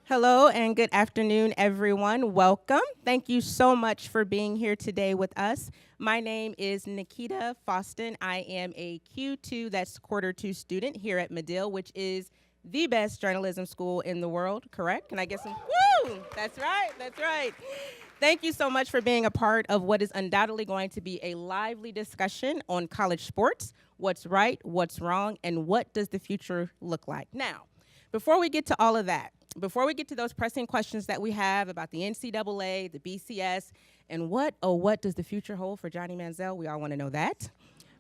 Hello and good afternoon, everyone. Welcome. Thank you so much for being here today with us. My name is Nikita Faustin. I am a Q2, that's quarter two student here at Medill, which is the best journalism school in the world, correct? Can I get some? Woo! That's right, that's right. Thank you so much for being a part of what is undoubtedly going to be a lively discussion on college sports, what's right, what's wrong, and what does the future look like. Now, before we get to all of that, before we get to those pressing questions that we have about the NCAA, the BCS, and what does the future hold for Johnny Manziel? We all want to know that.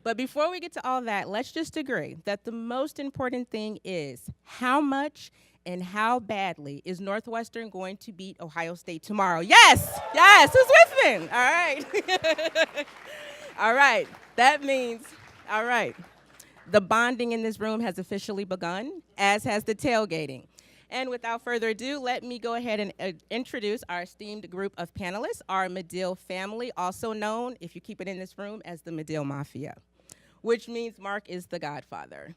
But before we get to all that, let's just agree that the most important thing is how much and how badly is Northwestern going to beat Ohio State tomorrow? Yes, who's with me? All right. All right, that means, all right, the bonding in this room has officially begun, as has the tailgating. And without further ado, let me go ahead and introduce our esteemed group of panelists, our Medill family, also known, if you keep it in this room, as the Medill Mafia, which means Mark is the godfather.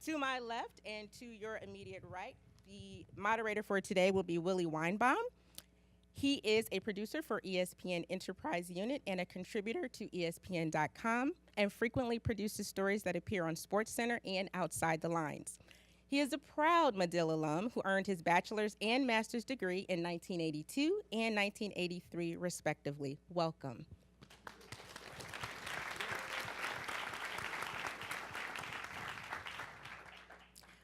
To my left and to your immediate right, the moderator for today will be Willie Weinbaum. He is a producer for ESPN Enterprise Unit and a contributor to ESPN.com and frequently produces stories that appear on SportsCenter and Outside the Lines. He is a proud Medill alum who earned his bachelor's and master's degree in 1982 and 1983, respectively. Welcome.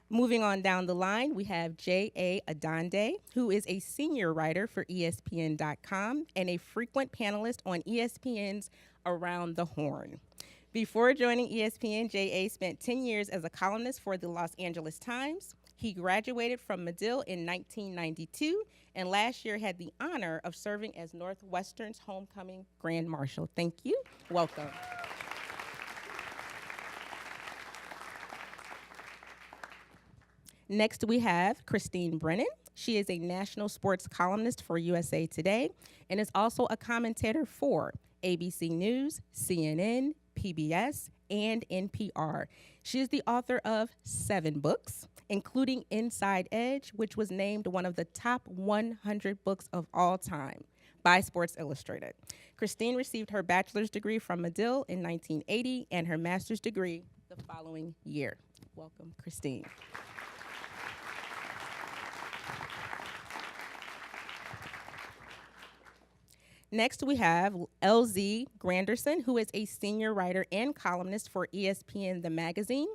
Moving on down the line, we have J.A. Adande, who is a senior writer for ESPN.com and a frequent panelist on ESPN's Around the Horn. Before joining ESPN, J.A. spent 10 years as a columnist for the Los Angeles Times. He graduated from Medill in 1992 and last year had the honor of serving as Northwestern's homecoming Grand Marshal. Thank you. Welcome. Next, we have Christine Brennan. She is a national sports columnist for USA Today and is also a commentator for ABC News, CNN, PBS, and NPR. She is the author of 7 books, including Inside Edge, which was named one of the top 100 books of all time by Sports Illustrated. Christine received her bachelor's degree from Medill in 1980 and her master's degree the following year. Welcome, Christine. Next, we have LZ Granderson, who is a senior writer and columnist for ESPN The Magazine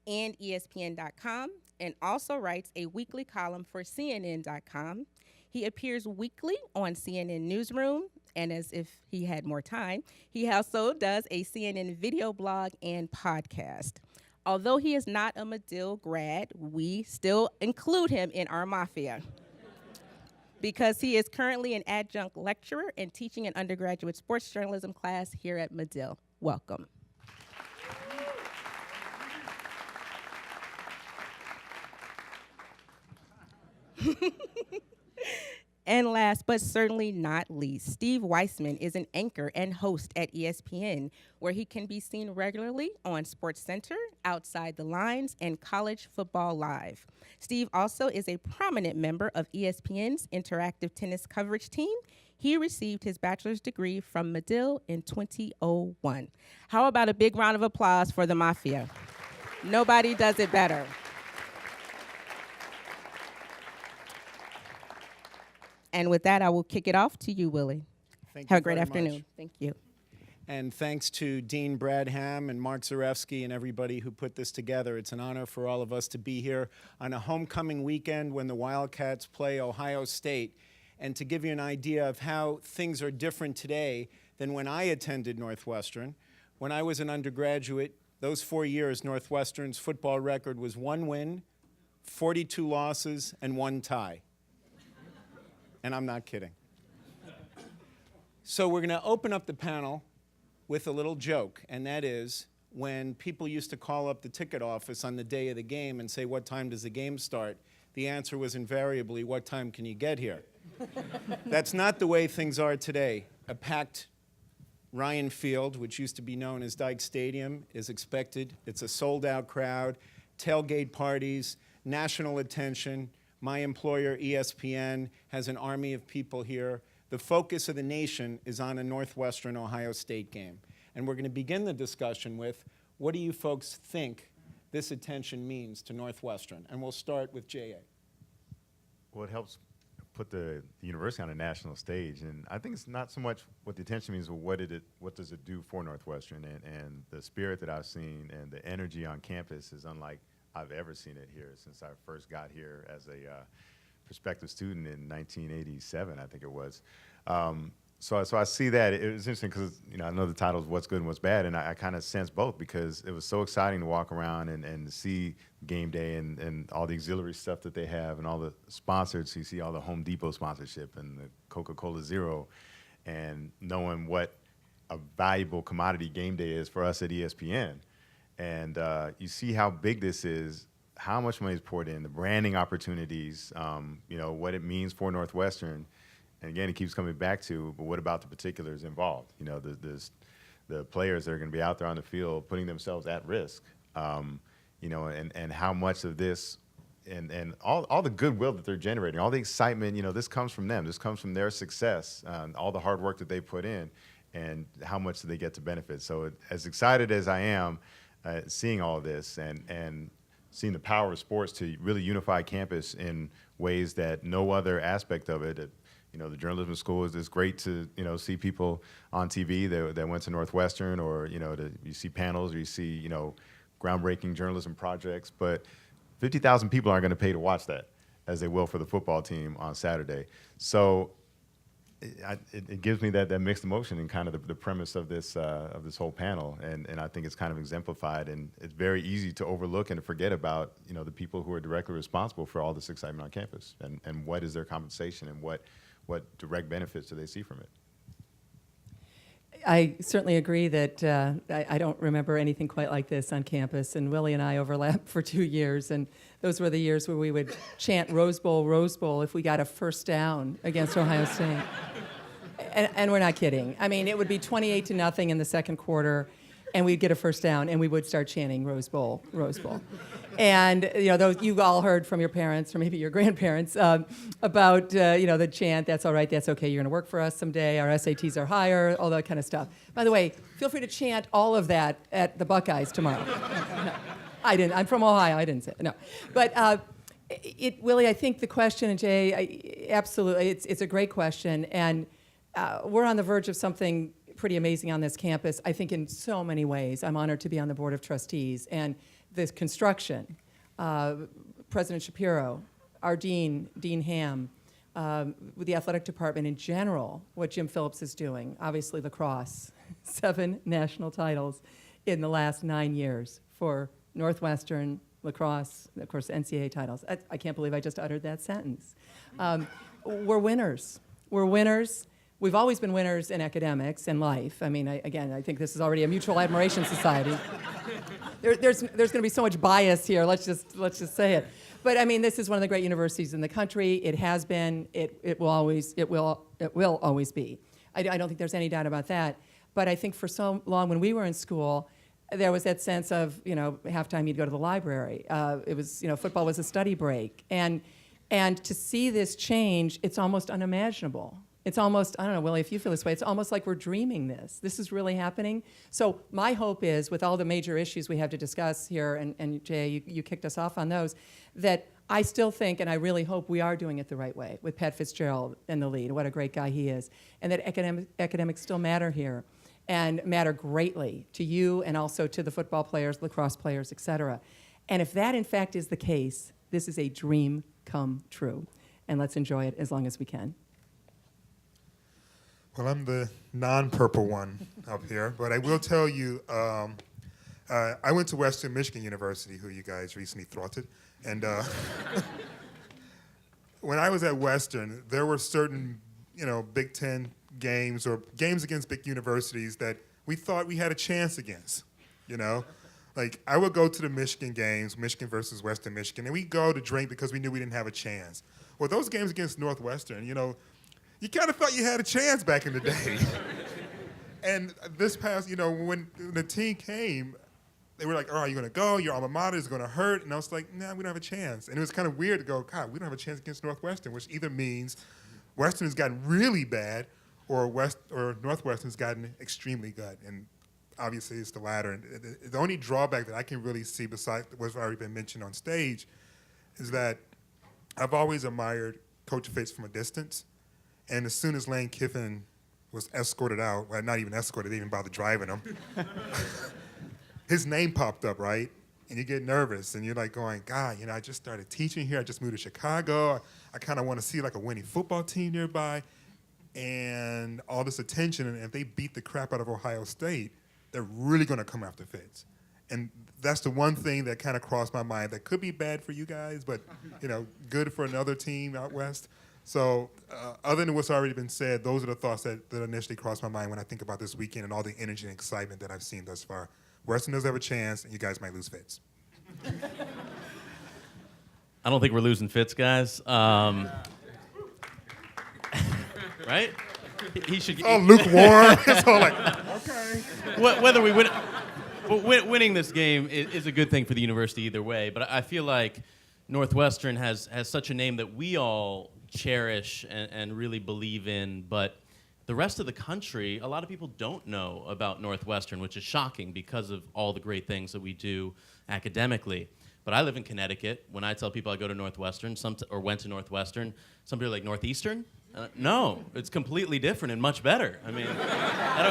and ESPN.com, and also writes a weekly column for CNN.com. He appears weekly on CNN Newsroom, and as if he had more time, he also does a CNN video blog and podcast. Although he is not a Medill grad, we still include him in our mafia, because he is currently an adjunct lecturer and teaching an undergraduate sports journalism class here at Medill. Welcome. And last but certainly not least, Steve Weissman is an anchor and host at ESPN, where he can be seen regularly on SportsCenter, Outside the Lines, and College Football Live. Steve also is a prominent member of ESPN's interactive tennis coverage team. He received his bachelor's degree from Medill in 2001. How about a big round of applause for the Mafia? Nobody does it better. And with that, I will kick it off to you, Willie. Have a great afternoon. Much. Thank you. And thanks to Dean Bradham and Mark Zarefsky and everybody who put this together. It's an honor for all of us to be here on a homecoming weekend when the Wildcats play Ohio State. And to give you an idea of how things are different today than when I attended Northwestern. When I was an undergraduate, those 4 years, Northwestern's football record was 1 win, 42 losses, and 1 tie. And I'm not kidding. So we're going to open up the panel with a little joke, and that is when people used to call up the ticket office on the day of the game and say, what time does the game start? The answer was invariably, what time can you get here? That's not the way things are today. A packed Ryan Field, which used to be known as Dyke Stadium, is expected. It's a sold-out crowd, tailgate parties, national attention, My employer, ESPN, has an army of people here. The focus of the nation is on a Northwestern Ohio State game. And we're going to begin the discussion with, what do you folks think this attention means to Northwestern? And we'll start with J.A. Well, it helps put the university on a national stage, and I think it's not so much what the attention means, but what does it do for Northwestern, and the spirit that I've seen and the energy on campus is unlike I've ever seen it here since I first got here as a prospective student in 1987, I think it was. So I see that. It was interesting because, I know the title is What's Good and What's Bad, and I kind of sense both because it was so exciting to walk around and to see game day and all the auxiliary stuff that they have and all the sponsored. So you see all the Home Depot sponsorship and the Coca-Cola Zero, and knowing what a valuable commodity game day is for us at ESPN. And you see how big this is, how much money is poured in, the branding opportunities, what it means for Northwestern. And again, it keeps coming back to, but what about the particulars involved? The players that are going to be out there on the field putting themselves at risk, and how much of this and all the goodwill that they're generating, all the excitement, this comes from them. This comes from their success, all the hard work that they put in, and how much do they get to benefit. So as excited as I am seeing all of this and seeing the power of sports to really unify campus in ways that no other aspect of it, the journalism school is great to, see people on TV that went to Northwestern, or, you see panels, or you see, groundbreaking journalism projects, but 50,000 people aren't going to pay to watch that as they will for the football team on Saturday. So it gives me that mixed emotion and kind of the premise of this whole panel, and I think it's kind of exemplified, and it's very easy to overlook and to forget about, the people who are directly responsible for all this excitement on campus, and what is their compensation, and what direct benefits do they see from it? I certainly agree that I don't remember anything quite like this on campus, and Willie and I overlapped for 2 years, and those were the years where we would chant Rose Bowl if we got a first down against Ohio State. And we're not kidding. I mean, it would be 28-0 in the second quarter, and we'd get a first down, and we would start chanting Rose Bowl. And those you all heard from your parents or maybe your grandparents about the chant, that's all right, that's okay, you're going to work for us someday, our SATs are higher, all that kind of stuff. By the way, feel free to chant all of that at the Buckeyes tomorrow. No, I didn't. I'm from Ohio. I didn't say it. No. But Willie, I think the question, and Jay, absolutely, it's a great question, and we're on the verge of something pretty amazing on this campus, I think in so many ways. I'm honored to be on the Board of Trustees, and this construction, President Shapiro, our Dean Ham, with the athletic department in general, what Jim Phillips is doing, obviously lacrosse, 7 national titles in the last 9 years for Northwestern lacrosse, of course, NCAA titles. I can't believe I just uttered that sentence. We're winners. We're winners. We've always been winners in academics and life. I mean, I think this is already a mutual admiration society. There's going to be so much bias here. Let's just say it. But I mean, this is one of the great universities in the country. It has been. It will always be. I don't think there's any doubt about that. But I think for so long, when we were in school, there was that sense of halftime you'd go to the library. It was football was a study break, and to see this change, it's almost unimaginable. It's almost, I don't know, Willie, if you feel this way, it's almost like we're dreaming this. This is really happening. So my hope is, with all the major issues we have to discuss here, and Jay, you kicked us off on those, that I still think, and I really hope we are doing it the right way, with Pat Fitzgerald in the lead. What a great guy he is. And that academics still matter here, and matter greatly to you and also to the football players, lacrosse players, et cetera. And if that, in fact, is the case, this is a dream come true. And let's enjoy it as long as we can. Well, I'm the non-purple one up here, but I will tell you, I went to Western Michigan University, who you guys recently thwarted, and when I was at Western, there were certain, Big Ten games or games against big universities that we thought we had a chance against, Like, I would go to the Michigan games, Michigan versus Western Michigan, and we'd go to drink because we knew we didn't have a chance. Well, those games against Northwestern, you kind of felt you had a chance back in the day. And this past, when the team came, they were like, oh, are you going to go? Your alma mater is going to hurt. And I was like, nah, we don't have a chance. And it was kind of weird to go, God, we don't have a chance against Northwestern, which either means Western has gotten really bad or Northwestern's gotten extremely good. And obviously it's the latter. And the only drawback that I can really see besides what's already been mentioned on stage is that I've always admired Coach Fitz from a distance. And as soon as Lane Kiffin was escorted out, well, not even escorted, they didn't bother driving him, his name popped up, right? And you get nervous, and you're like going, God, I just started teaching here. I just moved to Chicago. I kind of want to see like a winning football team nearby. And all this attention, and if they beat the crap out of Ohio State, they're really going to come after Fitz. And that's the one thing that kind of crossed my mind that could be bad for you guys, but good for another team out west. So other than what's already been said, those are the thoughts that initially crossed my mind when I think about this weekend and all the energy and excitement that I've seen thus far. Western does have a chance, and you guys might lose Fitz. I don't think we're losing Fitz, guys. Right? He should. Oh, lukewarm. It's all like, okay. Whether we win, winning this game is a good thing for the university either way. But I feel like Northwestern has such a name that we all cherish and really believe in, but the rest of the country, a lot of people don't know about Northwestern, which is shocking because of all the great things that we do academically. But I live in Connecticut. When I tell people I go to Northwestern or went to Northwestern, some people are like, Northeastern? No, it's completely different and much better. I mean, I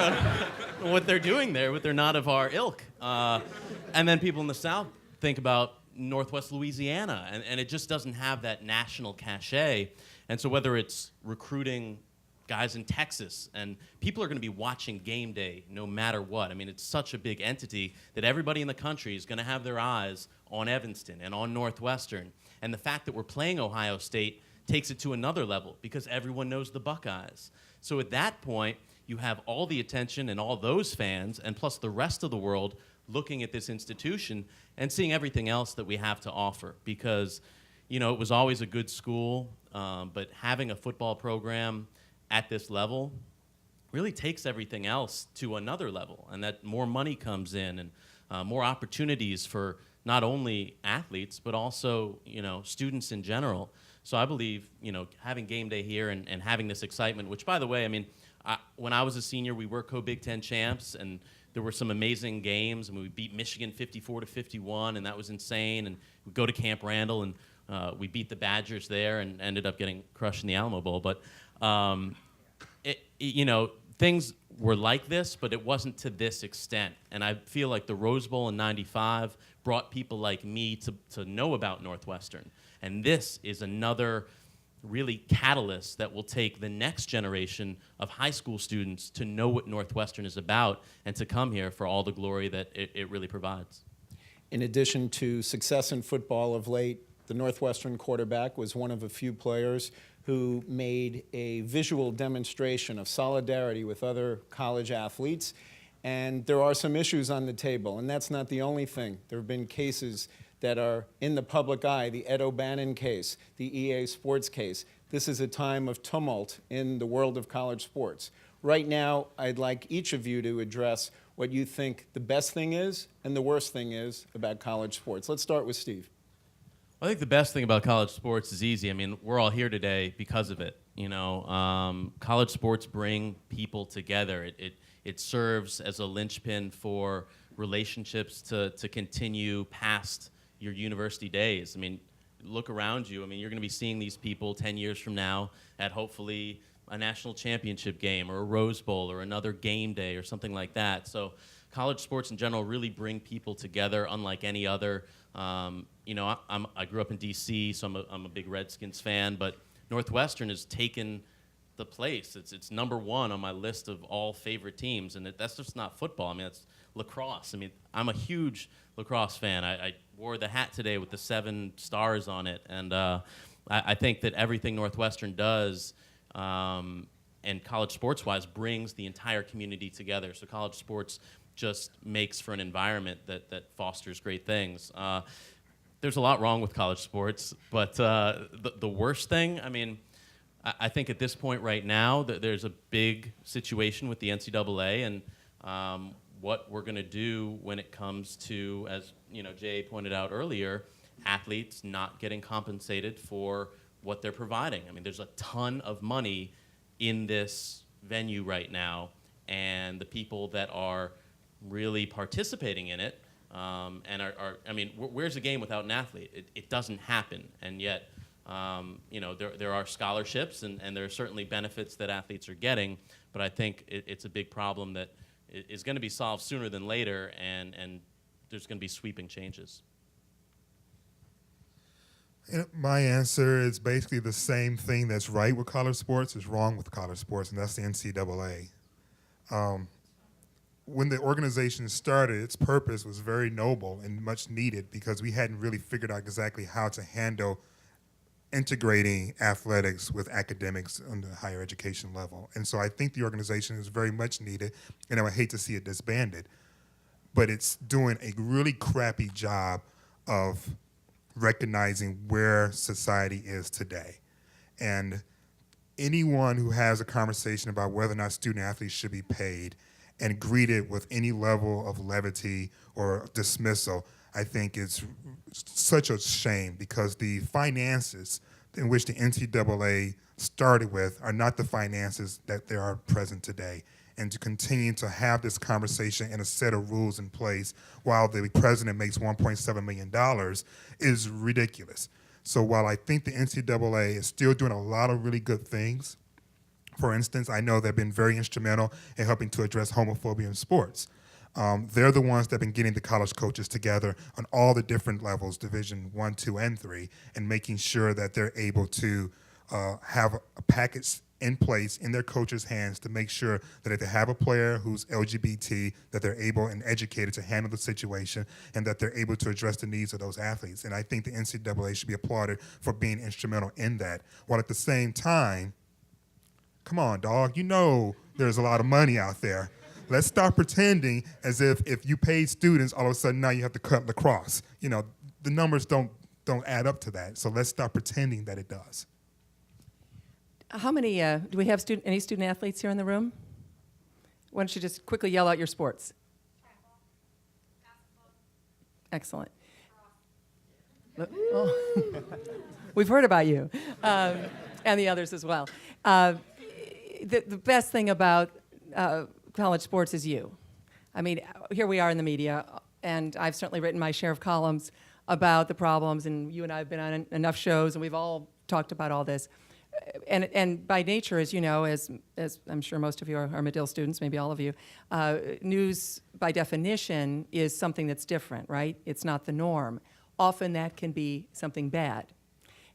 don't know what they're doing there, but they're not of our ilk. And then people in the South think about Northwest Louisiana, and it just doesn't have that national cachet. And so whether it's recruiting guys in Texas, and people are going to be watching game day no matter what. I mean, it's such a big entity that everybody in the country is going to have their eyes on Evanston and on Northwestern. And the fact that we're playing Ohio State takes it to another level because everyone knows the Buckeyes. So at that point, you have all the attention and all those fans, and plus the rest of the world looking at this institution and seeing everything else that we have to offer. Because, it was always a good school, but having a football program at this level really takes everything else to another level, and that more money comes in and more opportunities for not only athletes but also students in general. So I believe having game day here and having this excitement, which by the way, I mean, when I was a senior, we were co-Big Ten champs, and there were some amazing games, and we beat Michigan 54-51, and that was insane. And we go to Camp Randall, and we beat the Badgers there, and ended up getting crushed in the Alamo Bowl. But things were like this, but it wasn't to this extent. And I feel like the Rose Bowl in '95 brought people like me to know about Northwestern. And this is another really catalyst that will take the next generation of high school students to know what Northwestern is about and to come here for all the glory that it really provides. In addition to success in football of late, the Northwestern quarterback was one of a few players who made a visual demonstration of solidarity with other college athletes. And there are some issues on the table, and that's not the only thing. There have been cases that are in the public eye, the Ed O'Bannon case, the EA Sports case. This is a time of tumult in the world of college sports. Right now, I'd like each of you to address what you think the best thing is and the worst thing is about college sports. Let's start with Steve. I think the best thing about college sports is easy. I mean, we're all here today because of it. College sports bring people together. It serves as a linchpin for relationships to continue past your university days. I mean, look around you. I mean, you're going to be seeing these people 10 years from now at hopefully a national championship game or a Rose Bowl or another game day or something like that. So college sports in general really bring people together unlike any other. I grew up in D.C., so I'm a big Redskins fan, but Northwestern has taken the place. It's number one on my list of all favorite teams, and that's just not football. I mean, it's lacrosse. I mean, I'm a huge lacrosse fan. I wore the hat today with the 7 stars on it, and I think that everything Northwestern does and college sports-wise brings the entire community together. So college sports just makes for an environment that fosters great things. There's a lot wrong with college sports, but the worst thing, I mean, I think at this point right now that there's a big situation with the NCAA, and what we're going to do when it comes to, as Jay pointed out earlier, athletes not getting compensated for what they're providing. I mean, there's a ton of money in this venue right now, and the people that are really participating in it and where's a game without an athlete? It doesn't happen, and yet there are scholarships and there are certainly benefits that athletes are getting, but I think it's a big problem that is going to be solved sooner than later, and there's going to be sweeping changes. My answer is basically the same thing that's right with college sports is wrong with college sports, and that's the NCAA. When the organization started, its purpose was very noble and much needed because we hadn't really figured out exactly how to handle integrating athletics with academics on the higher education level. And so I think the organization is very much needed, and I would hate to see it disbanded. But it's doing a really crappy job of recognizing where society is today. And anyone who has a conversation about whether or not student athletes should be paid and greeted with any level of levity or dismissal, I think it's such a shame because the finances in which the NCAA started with are not the finances that they are present today. And to continue to have this conversation and a set of rules in place while the president makes $1.7 million is ridiculous. So while I think the NCAA is still doing a lot of really good things, for instance, I know they've been very instrumental in helping to address homophobia in sports. They're the ones that have been getting the college coaches together on all the different levels, Division 1, 2, and 3, and making sure that they're able to have a package in place in their coaches' hands to make sure that if they have a player who's LGBT, that they're able and educated to handle the situation and that they're able to address the needs of those athletes. And I think the NCAA should be applauded for being instrumental in that, while at the same time, come on, dog, there's a lot of money out there. Let's stop pretending as if you paid students, all of a sudden now you have to cut lacrosse. The numbers don't add up to that. So let's stop pretending that it does. How many, do we have any student athletes here in the room? Why don't you just quickly yell out your sports? Excellent. Oh. We've heard about you, and the others as well. The best thing about college sports is you. I mean, here we are in the media, and I've certainly written my share of columns about the problems, and you and I have been on enough shows, and we've all talked about all this. And by nature, as you know, as I'm sure most of you are Medill students, maybe all of you, news by definition is something that's different, right? It's not the norm. Often that can be something bad.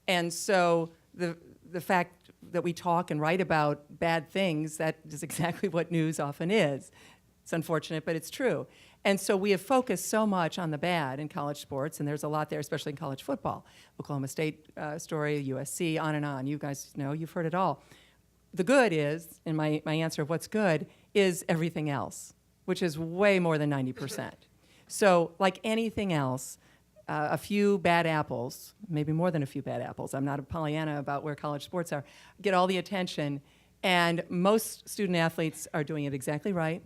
And so the fact that we talk and write about bad things, that is exactly what news often is. It's unfortunate, but it's true. And so we have focused so much on the bad in college sports, and there's a lot there, especially in college football. Oklahoma State story, USC, on and on. You guys know, you've heard it all. The good is, and my answer of what's good, is everything else, which is way more than 90%. So like anything else, a few bad apples, maybe more than a few bad apples, I'm not a Pollyanna about where college sports are, get all the attention, and most student athletes are doing it exactly right.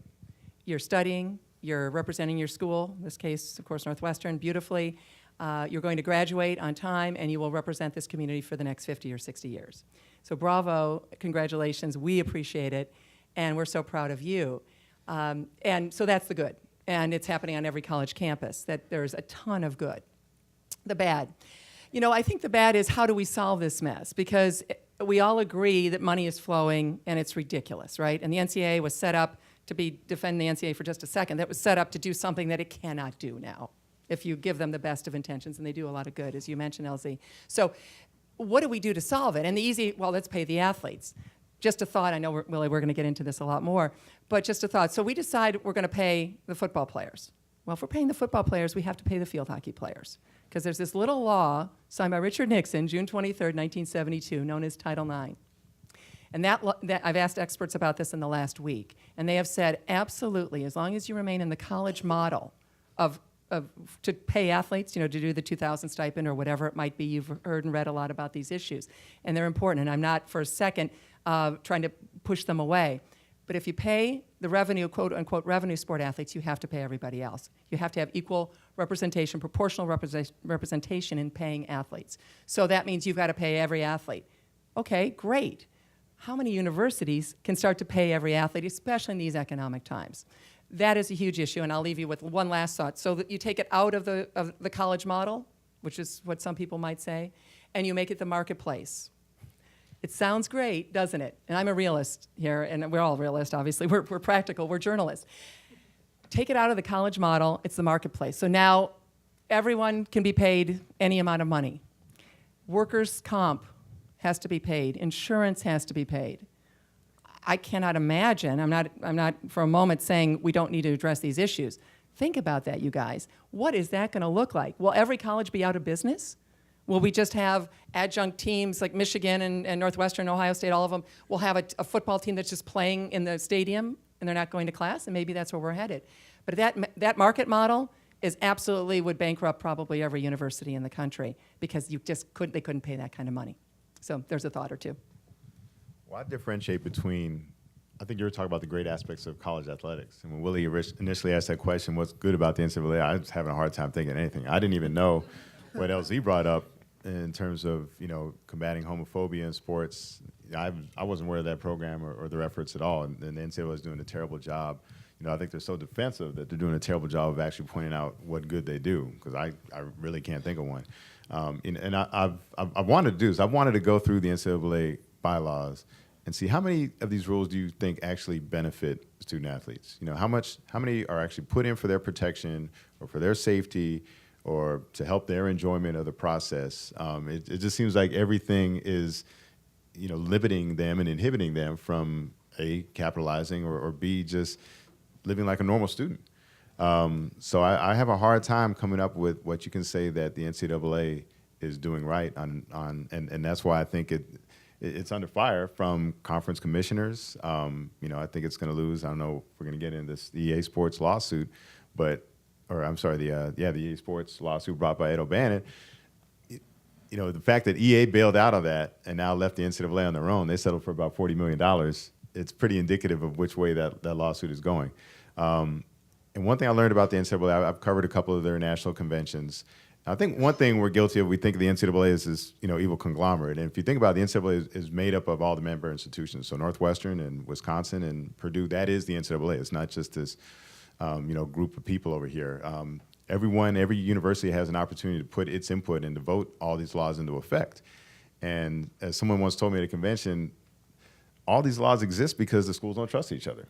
You're studying, you're representing your school, in this case, of course, Northwestern, beautifully. You're going to graduate on time, and you will represent this community for the next 50 or 60 years. So bravo, congratulations, we appreciate it, and we're so proud of you. And so that's the good, and it's happening on every college campus, that there's a ton of good. The bad. I think the bad is, how do we solve this mess? Because we all agree that money is flowing, and it's ridiculous, right? And the NCAA was set up to defend the NCAA for just a second, that was set up to do something that it cannot do now, if you give them the best of intentions, and they do a lot of good, as you mentioned, LZ. So what do we do to solve it? And the easy, well, let's pay the athletes. Just a thought, I know, Willie, we're going to get into this a lot more, but just a thought. So we decide we're going to pay the football players. Well, if we're paying the football players, we have to pay the field hockey players. Because there's this little law signed by Richard Nixon, June 23rd, 1972, known as Title IX. And that I've asked experts about this in the last week, and they have said, absolutely, as long as you remain in the college model to pay athletes, to do the 2,000 stipend or whatever it might be. You've heard and read a lot about these issues, and they're important, and I'm not for a second trying to push them away. But if you pay the revenue, quote unquote, revenue sport athletes, you have to pay everybody else. You have to have equal representation, proportional representation in paying athletes. So that means you've got to pay every athlete. Okay, great. How many universities can start to pay every athlete, especially in these economic times? That is a huge issue, and I'll leave you with one last thought. So that you take it out of the college model, which is what some people might say, and you make it the marketplace. It sounds great, doesn't it? And I'm a realist here, and we're all realists, obviously. We're practical, we're journalists. Take it out of the college model, it's the marketplace. So now everyone can be paid any amount of money. Workers' comp has to be paid. Insurance has to be paid. I cannot imagine, I'm not for a moment saying we don't need to address these issues. Think about that, you guys. What is that going to look like? Will every college be out of business? Will we just have adjunct teams like Michigan and Northwestern, Ohio State, all of them? We'll have a football team that's just playing in the stadium and they're not going to class, and maybe that's where we're headed. But that market model is absolutely would bankrupt probably every university in the country because they couldn't pay that kind of money. So there's a thought or two. Well, I differentiate between, I think you were talking about the great aspects of college athletics. And when Willie initially asked that question, what's good about the NCAA, I was having a hard time thinking anything. I didn't even know what LZ brought up in terms of, combating homophobia in sports. I wasn't aware of that program or their efforts at all, and the NCAA is doing a terrible job. I think they're so defensive that they're doing a terrible job of actually pointing out what good they do, because I really can't think of one. And I've wanted to do this. I've wanted to go through the NCAA bylaws and see how many of these rules do you think actually benefit student athletes. How many are actually put in for their protection or for their safety or to help their enjoyment of the process. It just seems like everything is, limiting them and inhibiting them from A, capitalizing, or B, just living like a normal student. So I have a hard time coming up with what you can say that the NCAA is doing right and that's why I think it's under fire from conference commissioners. I think it's going to lose. I don't know if we're going to get into this EA Sports lawsuit, the EA Sports lawsuit brought by Ed O'Bannon. The fact that EA bailed out of that and now left the NCAA on their own, they settled for about $40 million. It's pretty indicative of which way that lawsuit is going. And one thing I learned about the NCAA, I've covered a couple of their national conventions. I think one thing we're guilty of, we think of the NCAA as this, evil conglomerate. And if you think about it, the NCAA is made up of all the member institutions. So Northwestern and Wisconsin and Purdue, that is the NCAA. It's not just this, group of people over here. Every university has an opportunity to put its input and to vote all these laws into effect. And as someone once told me at a convention, all these laws exist because the schools don't trust each other.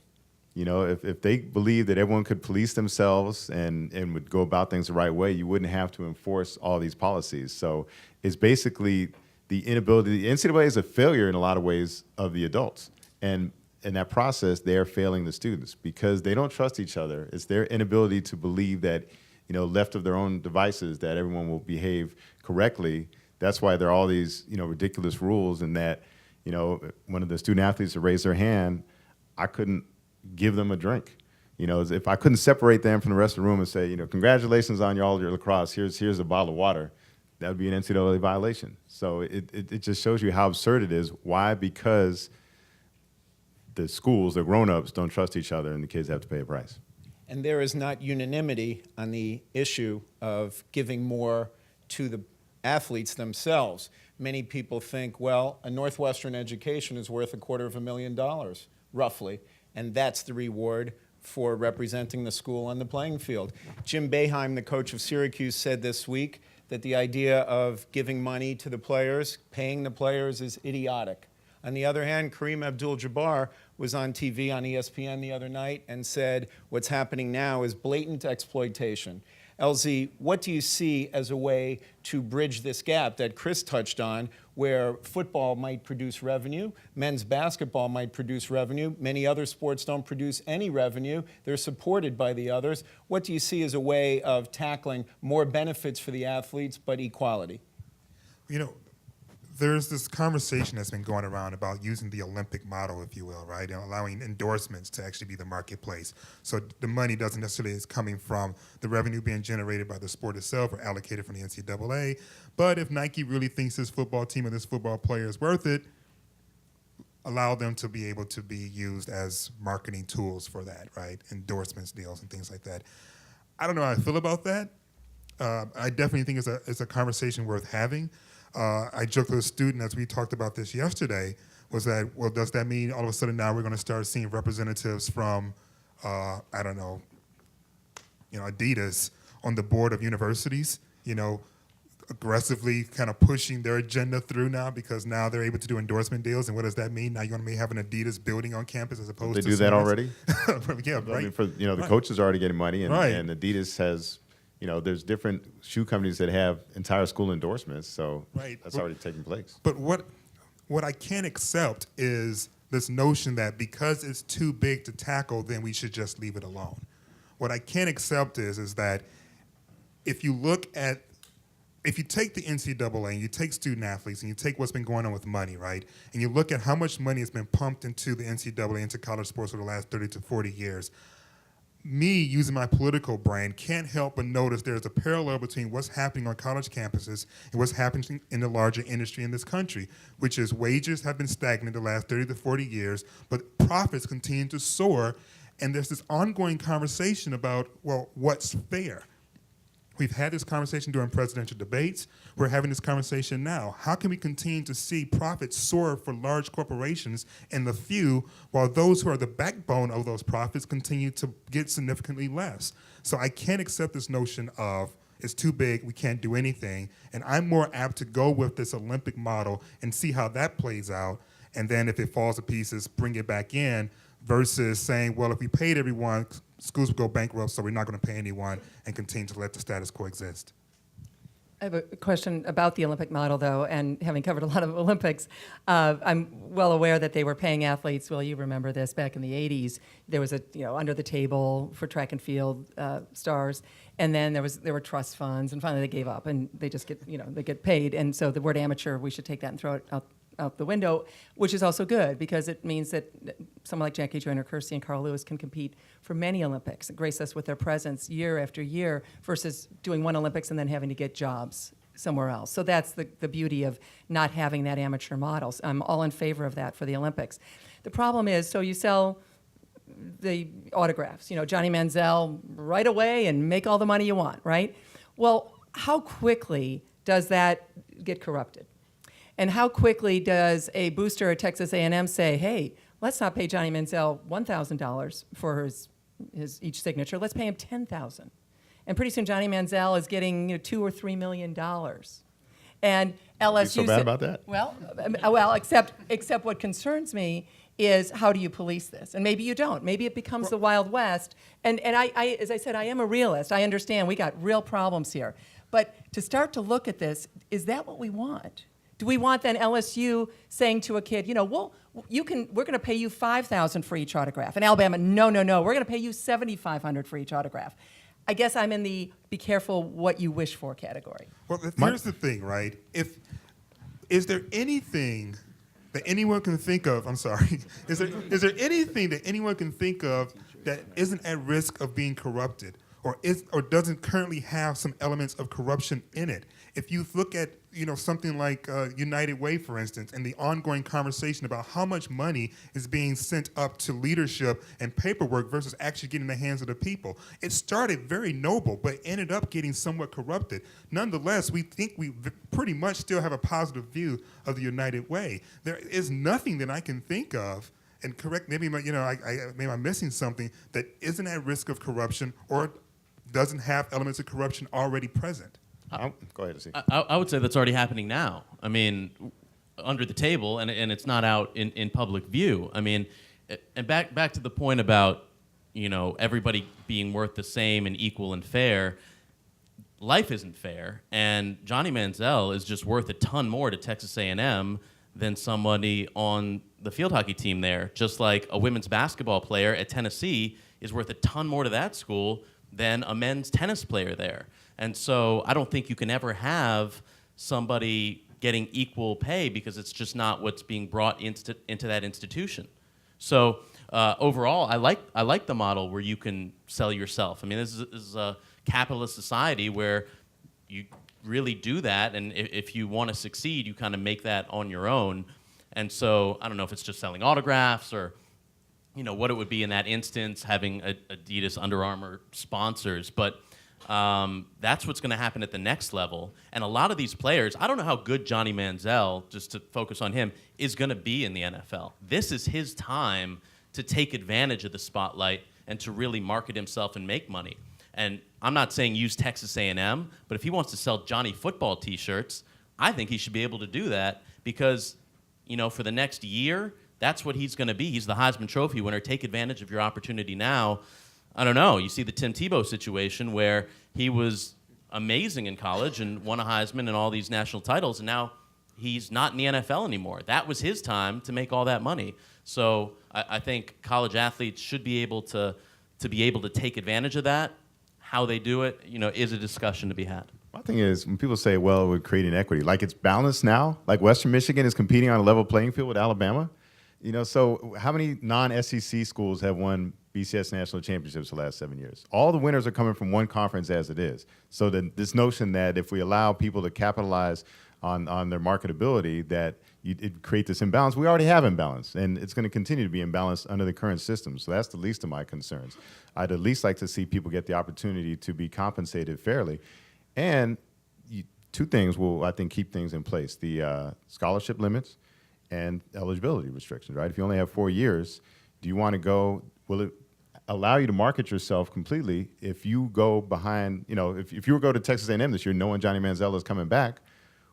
If they believe that everyone could police themselves and would go about things the right way, you wouldn't have to enforce all these policies. So it's basically the inability. The NCAA is a failure in a lot of ways of the adults. And in that process, they are failing the students because they don't trust each other. It's their inability to believe that, left of their own devices, that everyone will behave correctly. That's why there are all these, ridiculous rules, and that, one of the student athletes that raised their hand, I couldn't give them a drink. If I couldn't separate them from the rest of the room and say, congratulations on all your lacrosse, here's a bottle of water, that would be an NCAA violation. So it just shows you how absurd it is. Why? Because the schools, the grown-ups, don't trust each other, and the kids have to pay a price. And there is not unanimity on the issue of giving more to the athletes themselves. Many people think, well, a Northwestern education is worth $250,000, roughly, and that's the reward for representing the school on the playing field. Jim Boeheim, the coach of Syracuse, said this week that the idea of giving money to the players, paying the players, is idiotic. On the other hand, Kareem Abdul-Jabbar was on TV on ESPN the other night and said what's happening now is blatant exploitation. LZ, what do you see as a way to bridge this gap that Chris touched on, where football might produce revenue, men's basketball might produce revenue, many other sports don't produce any revenue, they're supported by the others. What do you see as a way of tackling more benefits for the athletes but equality? There's this conversation that's been going around about using the Olympic model, if you will, right? Allowing endorsements to actually be the marketplace. So the money doesn't necessarily is coming from the revenue being generated by the sport itself or allocated from the NCAA. But if Nike really thinks this football team or this football player is worth it, allow them to be able to be used as marketing tools for that, right? Endorsements, deals, and things like that. I don't know how I feel about that. I definitely think it's a conversation worth having. I joked with a student as we talked about this yesterday, was that, well, does that mean all of a sudden now we're going to start seeing representatives from, I don't know, Adidas on the board of universities, aggressively kind of pushing their agenda through now because now they're able to do endorsement deals. And what does that mean? Now you're going to have an Adidas building on campus as opposed to... They do that already? Yeah, right. I mean, the coaches are already getting money, and, Right. and Adidas has, there's different shoe companies that have entire school endorsements, so Right. that's already taking place. But what I can't accept is this notion that because it's too big to tackle, then we should just leave it alone. What I can't accept is that if you take the NCAA and you take student athletes and you take what's been going on with money, right, and you look at how much money has been pumped into the NCAA, into college sports over the last 30 to 40 years, me, using my political brain, can't help but notice there's a parallel between what's happening on college campuses and what's happening in the larger industry in this country, which is wages have been stagnant the last 30 to 40 years, but profits continue to soar, and there's this ongoing conversation about, well, what's fair? We've had this conversation during presidential debates. We're having this conversation now. How can we continue to see profits soar for large corporations and the few, while those who are the backbone of those profits continue to get significantly less? So I can't accept this notion of it's too big, we can't do anything. And I'm more apt to go with this Olympic model and see how that plays out. And then if it falls to pieces, bring it back in, versus saying, well, if we paid everyone, schools would go bankrupt, so we're not going to pay anyone and continue to let the status quo exist. I have a question about the Olympic model, though, and having covered a lot of Olympics, I'm well aware that they were paying athletes. Well, you remember this back in the 80s. There was a under the table for track and field stars, and then there were trust funds, and finally they gave up, and they just get they get paid. And so the word amateur, we should take that and throw it out the window, which is also good because it means that someone like Jackie Joyner Kersey and Carl Lewis can compete for many Olympics and grace us with their presence year after year versus doing one Olympics and then having to get jobs somewhere else. So that's the beauty of not having that amateur model. So I'm all in favor of that for the Olympics. The problem is, so you sell the autographs, Johnny Manziel right away and make all the money you want, right? Well, how quickly does that get corrupted? And how quickly does a booster at Texas A&M say, hey, let's not pay Johnny Manziel $1,000 for his each signature, let's pay him $10,000. And pretty soon Johnny Manziel is getting $2 or $3 million. And LSU You so bad about that? Well, except what concerns me is how do you police this? And maybe you don't. Maybe it becomes the Wild West. And I, as I said, I am a realist. I understand we got real problems here. But to start to look at this, is that what we want? Do we want then LSU saying to a kid, we're going to pay you $5,000 for each autograph, and Alabama, no, we're going to pay you $7,500 for each autograph. I guess I'm in the be careful what you wish for category. Well, here's the thing, right? Is there anything that anyone can think of? I'm sorry. Is there anything that anyone can think of that isn't at risk of being corrupted, or doesn't currently have some elements of corruption in it? If you look at something like United Way, for instance, and the ongoing conversation about how much money is being sent up to leadership and paperwork versus actually getting in the hands of the people. It started very noble, but ended up getting somewhat corrupted. Nonetheless, we think we pretty much still have a positive view of the United Way. There is nothing that I can think of, and correct, maybe maybe I'm missing something, that isn't at risk of corruption or doesn't have elements of corruption already present. Go ahead, Steve. I would say that's already happening now. I mean, under the table, and it's not out in public view. I mean, and back to the point about everybody being worth the same and equal and fair. Life isn't fair, and Johnny Manziel is just worth a ton more to Texas A&M than somebody on the field hockey team there. Just like a women's basketball player at Tennessee is worth a ton more to that school than a men's tennis player there. And so I don't think you can ever have somebody getting equal pay because it's just not what's being brought into that institution. So overall, I like the model where you can sell yourself. I mean, this is a capitalist society where you really do that, and if you want to succeed, you kind of make that on your own. And so I don't know if it's just selling autographs or what it would be in that instance, having Adidas, Under Armour sponsors. But that's what's going to happen at the next level. And a lot of these players, I don't know how good Johnny Manziel, just to focus on him, is going to be in the NFL. This is his time to take advantage of the spotlight and to really market himself and make money. And I'm not saying use Texas A&M, but if he wants to sell Johnny football T-shirts, I think he should be able to do that because, for the next year, that's what he's going to be. He's the Heisman Trophy winner. Take advantage of your opportunity now. I don't know. You see the Tim Tebow situation where he was amazing in college and won a Heisman and all these national titles, and now he's not in the NFL anymore. That was his time to make all that money. So I think college athletes should be able to take advantage of that. How they do it, is a discussion to be had. My thing is, when people say, well, we're creating equity, like it's balanced now, like Western Michigan is competing on a level playing field with Alabama. So how many non-SEC schools have won BCS national championships the last 7 years? All the winners are coming from one conference as it is. So this notion that if we allow people to capitalize on their marketability, that it create this imbalance. We already have imbalance, and it's going to continue to be imbalanced under the current system. So that's the least of my concerns. I'd at least like to see people get the opportunity to be compensated fairly. And two things will, I think, keep things in place. The scholarship limits and eligibility restrictions, right? If you only have 4 years, do you want to go, will it allow you to market yourself completely if you go behind, if you go to Texas A&M this year knowing Johnny Manziel is coming back,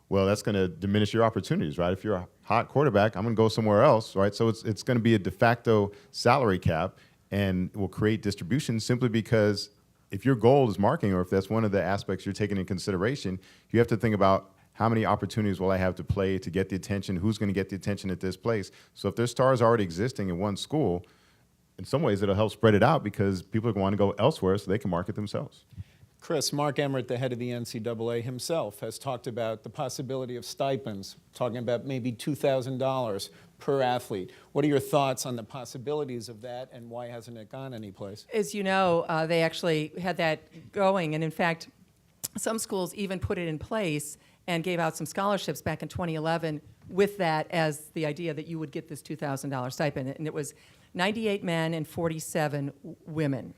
well, that's going to diminish your opportunities, right? If you're a hot quarterback, I'm going to go somewhere else, right? So it's going to be a de facto salary cap and will create distribution simply because if your goal is marketing or if that's one of the aspects you're taking into consideration, you have to think about how many opportunities will I have to play to get the attention, who's going to get the attention at this place. So if there's stars already existing in one school, in some ways it'll help spread it out because people are going to want to go elsewhere so they can market themselves. Chris, Mark Emmert, the head of the NCAA himself, has talked about the possibility of stipends, talking about maybe $2,000 per athlete. What are your thoughts on the possibilities of that, and why hasn't it gone anyplace? As you know, they actually had that going, and in fact, some schools even put it in place and gave out some scholarships back in 2011 with that as the idea that you would get this $2,000 stipend. And it was 98 men and 47 women,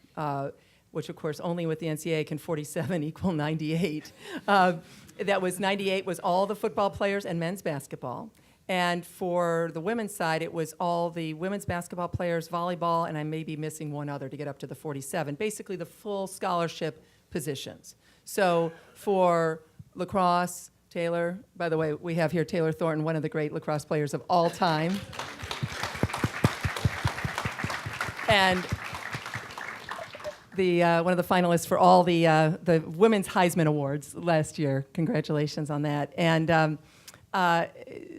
which, of course, only with the NCAA can 47 equal 98. That was 98 was all the football players and men's basketball. And for the women's side, it was all the women's basketball players, volleyball, and I may be missing one other to get up to the 47, basically the full scholarship positions. So for lacrosse, Taylor, by the way, we have here Taylor Thornton, one of the great lacrosse players of all time. And one of the finalists for all the Women's Heisman Awards last year. Congratulations on that. And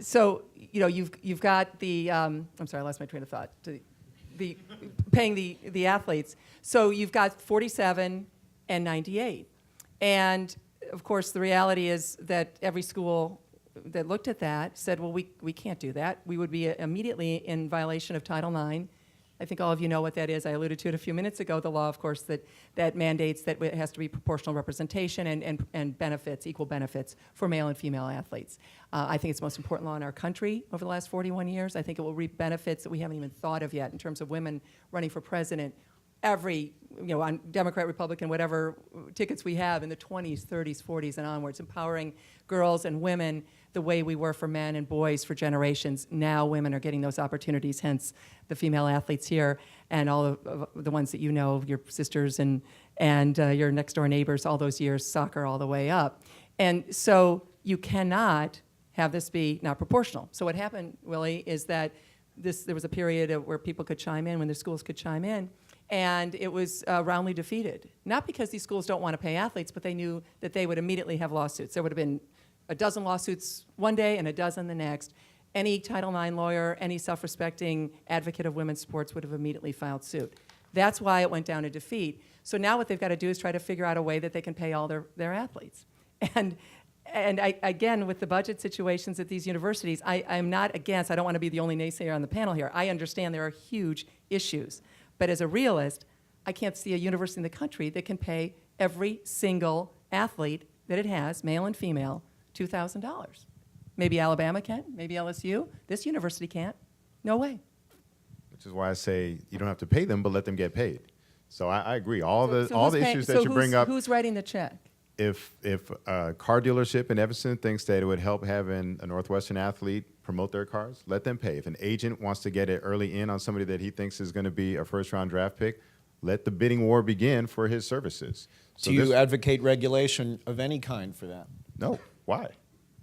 so, you've got the, I'm sorry, I lost my train of thought. The paying the athletes. So you've got 47 and 98. And of course, the reality is that every school that looked at that said, well, we can't do that. We would be immediately in violation of Title IX. I think all of you know what that is. I alluded to it a few minutes ago. The law, of course, that mandates that it has to be proportional representation and benefits, equal benefits for male and female athletes. I think it's the most important law in our country over the last 41 years. I think it will reap benefits that we haven't even thought of yet in terms of women running for president. Every, on Democrat, Republican, whatever tickets we have in the 20s, 30s, 40s, and onwards, empowering girls and women the way we were for men and boys for generations. Now women are getting those opportunities, hence the female athletes here and all of the ones that you know, your sisters and your next-door neighbors, all those years, soccer all the way up. And so you cannot have this be not proportional. So what happened, Willie, is that there was a period where people could chime in, when the schools could chime in, and it was roundly defeated. Not because these schools don't want to pay athletes, but they knew that they would immediately have lawsuits. There would have been a dozen lawsuits one day and a dozen the next. Any Title IX lawyer, any self-respecting advocate of women's sports would have immediately filed suit. That's why it went down to defeat. So now what they've got to do is try to figure out a way that they can pay all their athletes. And again, with the budget situations at these universities, I'm not against, I don't want to be the only naysayer on the panel here. I understand there are huge issues. But as a realist, I can't see a university in the country that can pay every single athlete that it has, male and female, $2,000. Maybe Alabama can, maybe LSU. This university can't. No way. Which is why I say you don't have to pay them, but let them get paid. So I agree. All the who's issues paying- that you bring up. Who's writing the check? If a car dealership in Evanston thinks that it would help having a Northwestern athlete promote their cars, let them pay. If an agent wants to get it early in on somebody that he thinks is going to be a first-round draft pick, let the bidding war begin for his services. So Do you advocate regulation of any kind for that? No. Why?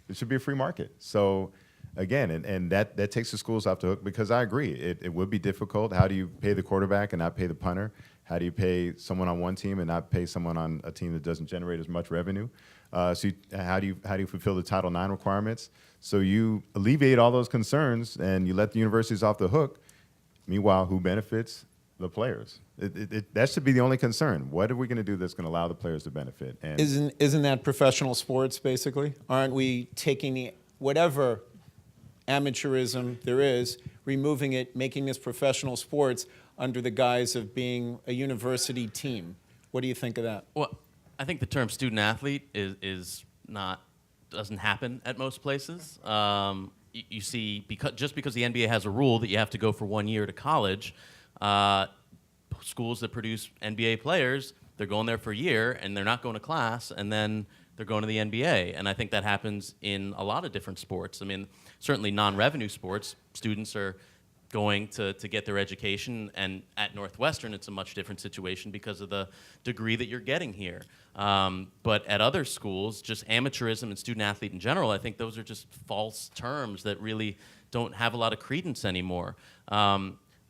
It should be a free market. So, again, and that takes the schools off the hook, because I agree. It would be difficult. How do you pay the quarterback and not pay the punter? How do you pay someone on one team and not pay someone on a team that doesn't generate as much revenue? How do you fulfill the Title IX requirements? So you alleviate all those concerns and you let the universities off the hook. Meanwhile, who benefits? The players. That should be the only concern. What are we going to do that's going to allow the players to benefit? And Isn't that professional sports, basically? Aren't we taking whatever amateurism there is, removing it, making this professional sports under the guise of being a university team? What do you think of that? Well, I think the term student athlete doesn't happen at most places. You see, just because the NBA has a rule that you have to go for 1 year to college, schools that produce NBA players, they're going there for a year and they're not going to class, and then they're going to the NBA. And I think that happens in a lot of different sports. I mean, certainly non-revenue sports, students are going to get their education, and at Northwestern it's a much different situation because of the degree that you're getting here. But at other schools, just amateurism and student athlete in general, I think those are just false terms that really don't have a lot of credence anymore.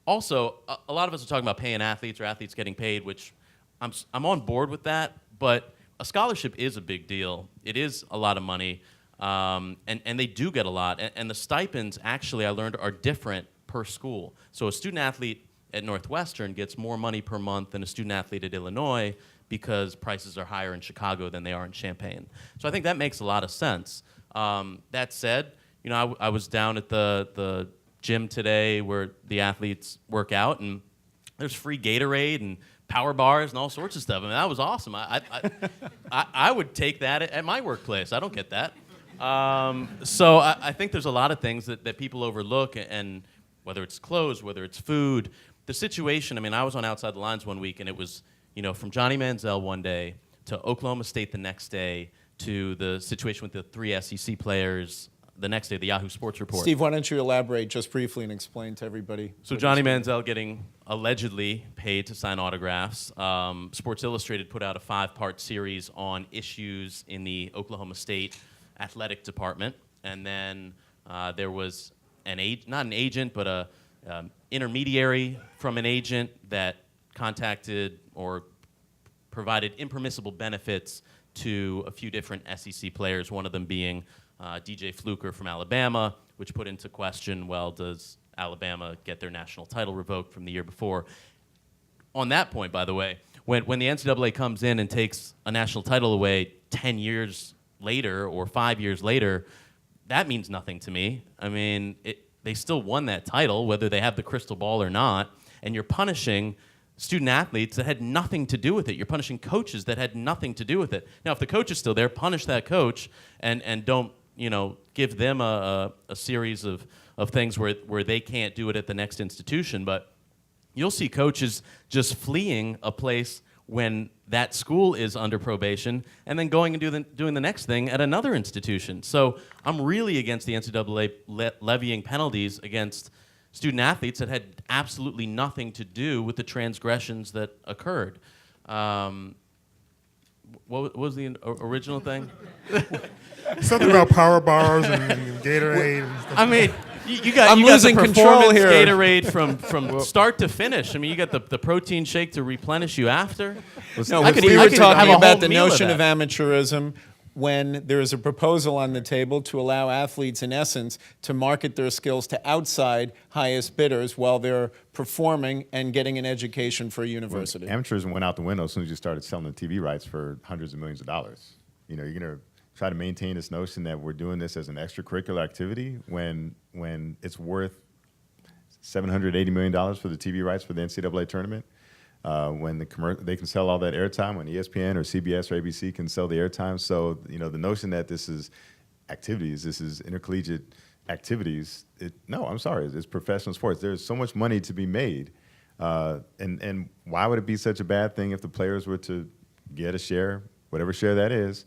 Also, a lot of us are talking about paying athletes or athletes getting paid, which I'm on board with that, but a scholarship is a big deal. It is a lot of money, and they do get a lot. And the stipends, actually, I learned, are different per school. So a student athlete at Northwestern gets more money per month than a student athlete at Illinois because prices are higher in Chicago than they are in Champaign. So I think that makes a lot of sense. That said, you know, I was down at the gym today where the athletes work out, and there's free Gatorade and power bars and all sorts of stuff. I mean, that was awesome. I would take that at my workplace. I don't get that. So I think there's a lot of things that people overlook, and whether it's clothes, whether it's food, the situation. I mean, I was on Outside the Lines one week, and it was, you know, from Johnny Manziel one day to Oklahoma State the next day to the situation with the 3 SEC players the next day, the Yahoo Sports Report. Steve, why don't you elaborate just briefly and explain to everybody? So Johnny Manziel getting allegedly paid to sign autographs. Sports Illustrated put out a 5-part series on issues in the Oklahoma State athletic department. And then there was not an agent, but a intermediary from an agent that contacted or provided impermissible benefits to a few different SEC players, one of them being DJ Fluker from Alabama, which put into question, well, does Alabama get their national title revoked from the year before? On that point, by the way, when the NCAA comes in and takes a national title away 10 years later or 5 years later, that means nothing to me. I mean, they still won that title, whether they have the crystal ball or not, and you're punishing student athletes that had nothing to do with it. You're punishing coaches that had nothing to do with it. Now, if the coach is still there, punish that coach and don't, you know, give them a series of things where they can't do it at the next institution. But you'll see coaches just fleeing a place when that school is under probation and then going and doing the next thing at another institution. So I'm really against the NCAA levying penalties against student athletes that had absolutely nothing to do with the transgressions that occurred. What was the original thing? Something about power bars and Gatorade and stuff. I mean, you got I'm you got losing the control performance here. Gatorade from start to finish. I mean, you got the protein shake to replenish you after. No, I could we eat- were I could have talking a whole about the meal of notion of that. amateurism when there is a proposal on the table to allow athletes, in essence, to market their skills to outside highest bidders while they're performing and getting an education for a university. Amateurism went out the window as soon as you started selling the TV rights for hundreds of millions of dollars. You know, you're going to try to maintain this notion that we're doing this as an extracurricular activity when it's worth $780 million for the TV rights for the NCAA tournament. When they can sell all that airtime, when ESPN or CBS or ABC can sell the airtime. So, you know, the notion that this is activities. This is intercollegiate activities. No, I'm sorry. It's professional sports. There's so much money to be made. And why would it be such a bad thing if the players were to get a share, whatever share that is,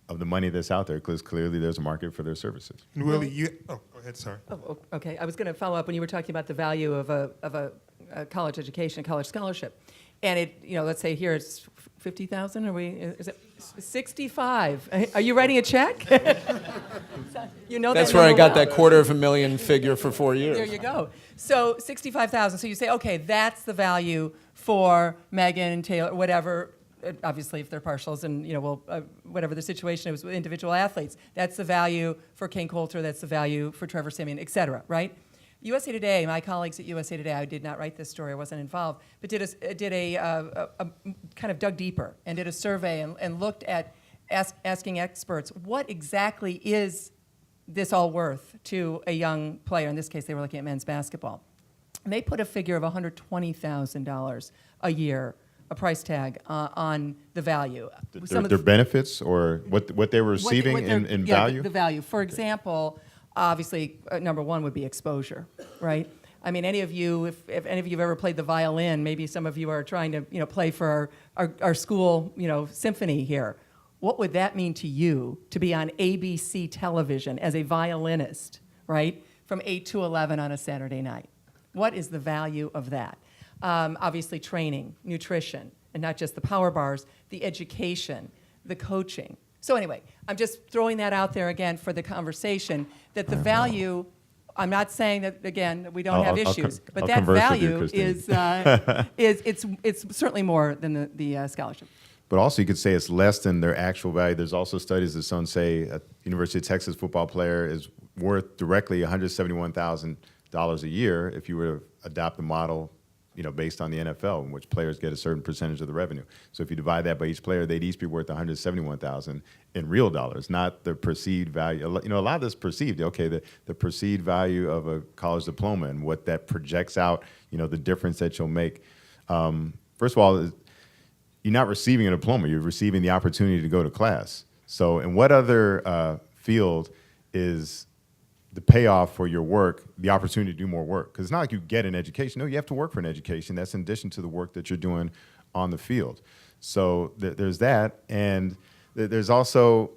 of the money that's out there? Because clearly there's a market for their services. And Willie, go ahead, sorry. Oh, okay. I was going to follow up when you were talking about the value of a college education, a college scholarship. And it, let's say here it's 50,000. Is it 65? Are you writing a check? That's where I got that $250,000 figure for 4 years. There you go. So 65,000. So you say, okay, that's the value for Megan, Taylor, whatever. Obviously, if they're partials, and whatever the situation is with individual athletes, that's the value for Kane Coulter. That's the value for Trevor Simeon, et cetera. Right? USA Today, my colleagues at USA Today, I did not write this story, I wasn't involved, but did a kind of dug deeper and did a survey and looked at asking experts, what exactly is this all worth to a young player? In this case, they were looking at men's basketball. And they put a figure of $120,000 a year, a price tag on the value. Their benefits or what they were receiving in value? The value. For example, obviously, number one would be exposure, right? I mean, any of you, if any of you have ever played the violin, maybe some of you are trying to, play for our school, symphony here. What would that mean to you to be on ABC television as a violinist, right, from 8 to 11 on a Saturday night? What is the value of that? Obviously, training, nutrition, and not just the power bars, the education, the coaching. So anyway, I'm just throwing that out there again for the conversation, that the value, I'm not saying that, again, that we don't have issues, but that value is it's certainly more than the scholarship. But also you could say it's less than their actual value. There's also studies that some say a University of Texas football player is worth directly $171,000 a year if you were to adopt the model based on the NFL, in which players get a certain percentage of the revenue. So if you divide that by each player, they'd each be worth $171,000 in real dollars, not the perceived value. A lot of this perceived. Okay, the perceived value of a college diploma and what that projects out. The difference that you'll make. First of all, you're not receiving a diploma. You're receiving the opportunity to go to class. So, in what other field is the payoff for your work, the opportunity to do more work? Because it's not like you get an education. No, you have to work for an education. That's in addition to the work that you're doing on the field. So there's that. And there's also,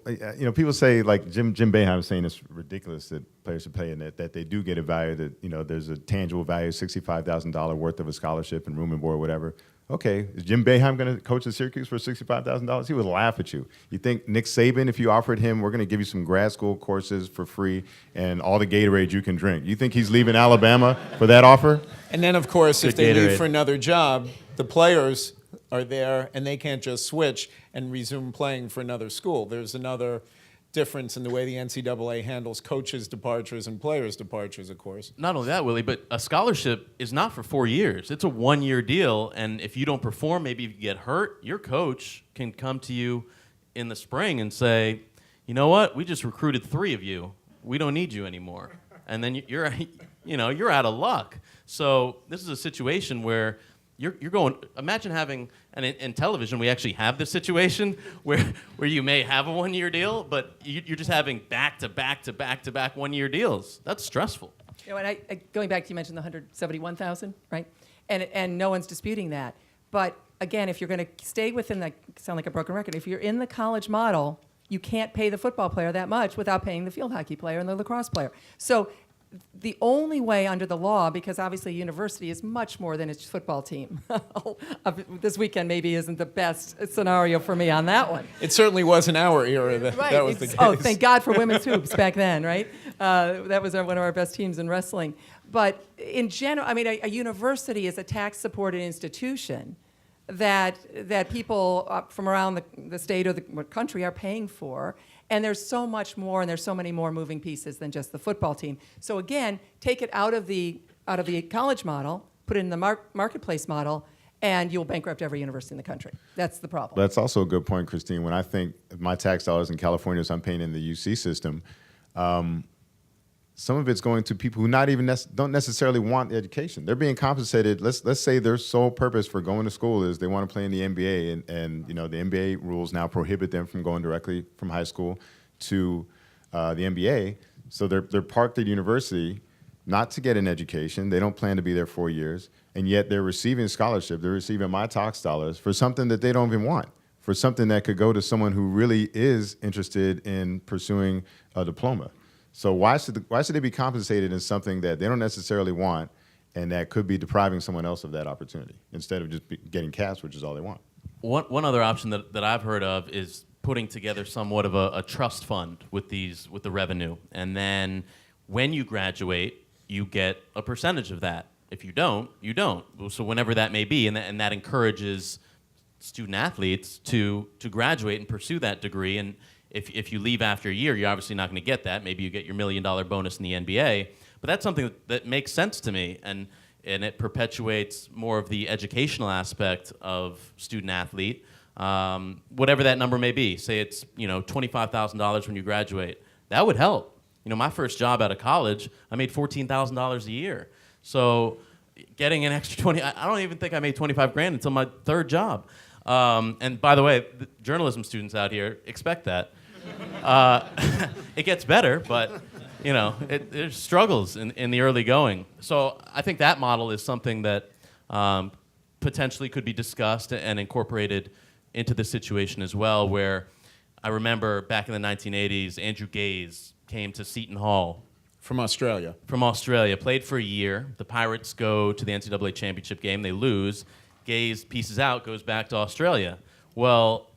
people say, like Jim Boeheim saying it's ridiculous that players should pay, and that they do get a value, that, there's a tangible value, $65,000 worth of a scholarship and room and board, whatever. Okay, is Jim Boeheim going to coach at Syracuse for $65,000? He would laugh at you. You think Nick Saban, if you offered him, we're going to give you some grad school courses for free and all the Gatorade you can drink, you think he's leaving Alabama for that offer? And then, of course, if they Gatorade. leave for another job, the players are there and they can't just switch and resume playing for another school. There's another difference in the way the NCAA handles coaches' departures and players' departures, of course. Not only that, Willie, but a scholarship is not for 4 years. It's a one-year deal, and if you don't perform, maybe if you get hurt, your coach can come to you in the spring and say, you know what, we just recruited 3 of you. We don't need you anymore. And then you're out of luck. So this is a situation where you're going, imagine having, and in television we actually have this situation where you may have a one-year deal, but you're just having back-to-back 1-year deals. That's stressful. And I going back to, you mentioned the 171,000, right? And no one's disputing that. But again, if you're going to stay within the, sound like a broken record, if you're in the college model, you can't pay the football player that much without paying the field hockey player and the lacrosse player. So the only way under the law, because obviously a university is much more than its football team. This weekend maybe isn't the best scenario for me on that one. It certainly was in our era that was the case. Oh, thank God for women's hoops back then, right? That was one of our best teams in wrestling. But in general, I mean, a university is a tax-supported institution that people from around the state or the country are paying for. And there's so much more, and there's so many more moving pieces than just the football team. So again, take it out of the college model, put it in the marketplace model, and you'll bankrupt every university in the country. That's the problem. That's also a good point, Christine. When I think of my tax dollars in California, as I'm paying in the UC system, some of it's going to people who don't necessarily want the education. They're being compensated. Let's say their sole purpose for going to school is they want to play in the NBA, and the NBA rules now prohibit them from going directly from high school to the NBA. So they're parked at university not to get an education. They don't plan to be there 4 years, and yet they're receiving scholarship. They're receiving my tax dollars for something that they don't even want, for something that could go to someone who really is interested in pursuing a diploma. So why should they be compensated in something that they don't necessarily want and that could be depriving someone else of that opportunity instead of just getting cash, which is all they want? One other option that I've heard of is putting together somewhat of a trust fund with the revenue, and then when you graduate, you get a percentage of that. If you don't, you don't. So whenever that may be, and that encourages student athletes to graduate and pursue that degree. And if you leave after a year, you're obviously not going to get that. Maybe you get your $1 million bonus in the NBA. But that's something that makes sense to me, and it perpetuates more of the educational aspect of student athlete, whatever that number may be. Say it's $25,000 when you graduate. That would help. My first job out of college, I made $14,000 a year. So getting an extra 20, I don't even think I made 25 grand until my third job. And by the way, the journalism students out here, expect that. It gets better, but there's struggles in the early going. So I think that model is something that potentially could be discussed and incorporated into the situation as well, where I remember back in the 1980s, Andrew Gaze came to Seton Hall. From Australia. From Australia, played for a year. The Pirates go to the NCAA championship game. They lose. Gaze pieces out, goes back to Australia. Well,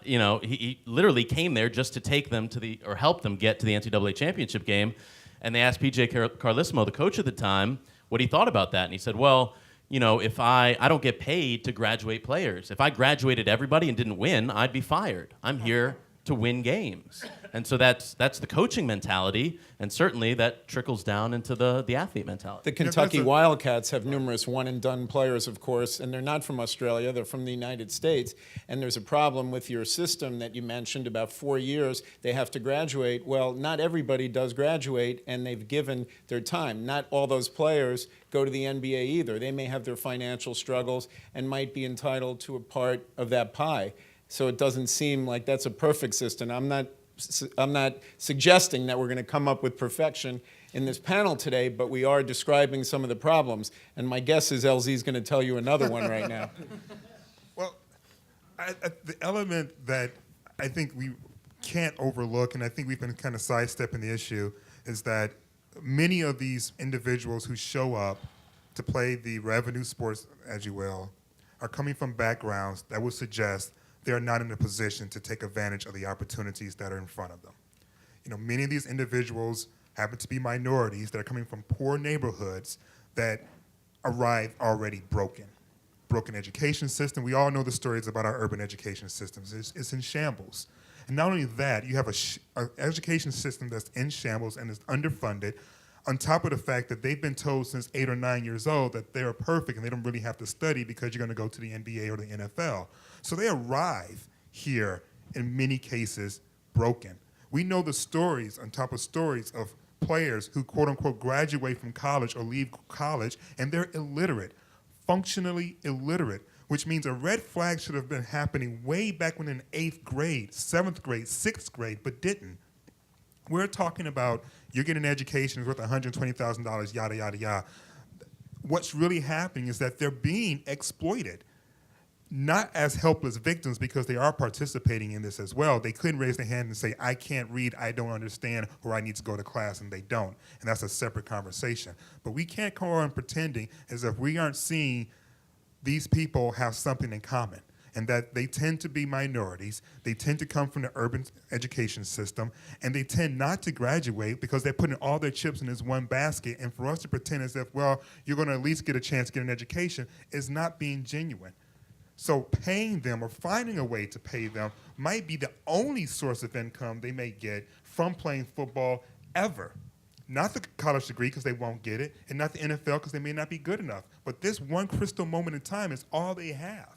he literally came there just to take them or help them get to the NCAA championship game. And they asked PJ Carlissimo, the coach at the time, what he thought about that. And he said, well, if I don't get paid to graduate players. If I graduated everybody and didn't win, I'd be fired. I'm here to win games. And so that's the coaching mentality, and certainly that trickles down into the athlete mentality. The Kentucky Wildcats have numerous one-and-done players, of course, and they're not from Australia, they're from the United States. And there's a problem with your system that you mentioned, about 4 years, they have to graduate. Well, not everybody does graduate, and they've given their time. Not all those players go to the NBA either. They may have their financial struggles and might be entitled to a part of that pie. So it doesn't seem like that's a perfect system. I'm not suggesting that we're going to come up with perfection in this panel today, but we are describing some of the problems. And my guess is LZ is going to tell you another one right now. Well, the element that I think we can't overlook, and I think we've been kind of sidestepping the issue, is that many of these individuals who show up to play the revenue sports, as you will, are coming from backgrounds that would suggest they are not in a position to take advantage of the opportunities that are in front of them. Many of these individuals happen to be minorities that are coming from poor neighborhoods that arrive already broken. Broken education system. We all know the stories about our urban education systems. It's in shambles. And not only that, you have an education system that's in shambles and is underfunded, on top of the fact that they've been told since 8 or 9 years old that they're perfect and they don't really have to study because you're going to go to the NBA or the NFL. So they arrive here, in many cases, broken. We know the stories on top of stories of players who, quote unquote, graduate from college or leave college, and they're illiterate, functionally illiterate, which means a red flag should have been happening way back when in 8th grade, 7th grade, 6th grade, but didn't. We're talking about you're getting an education worth $120,000, yada, yada, yada. What's really happening is that they're being exploited, not as helpless victims because they are participating in this as well. They couldn't raise their hand and say, I can't read, I don't understand, or I need to go to class, and they don't. And that's a separate conversation. But we can't go on pretending as if we aren't seeing these people have something in common, and that they tend to be minorities, they tend to come from the urban education system, and they tend not to graduate because they're putting all their chips in this one basket, and for us to pretend as if, well, you're going to at least get a chance to get an education is not being genuine. So paying them or finding a way to pay them might be the only source of income they may get from playing football ever. Not the college degree because they won't get it, and not the NFL because they may not be good enough. But this one crystal moment in time is all they have.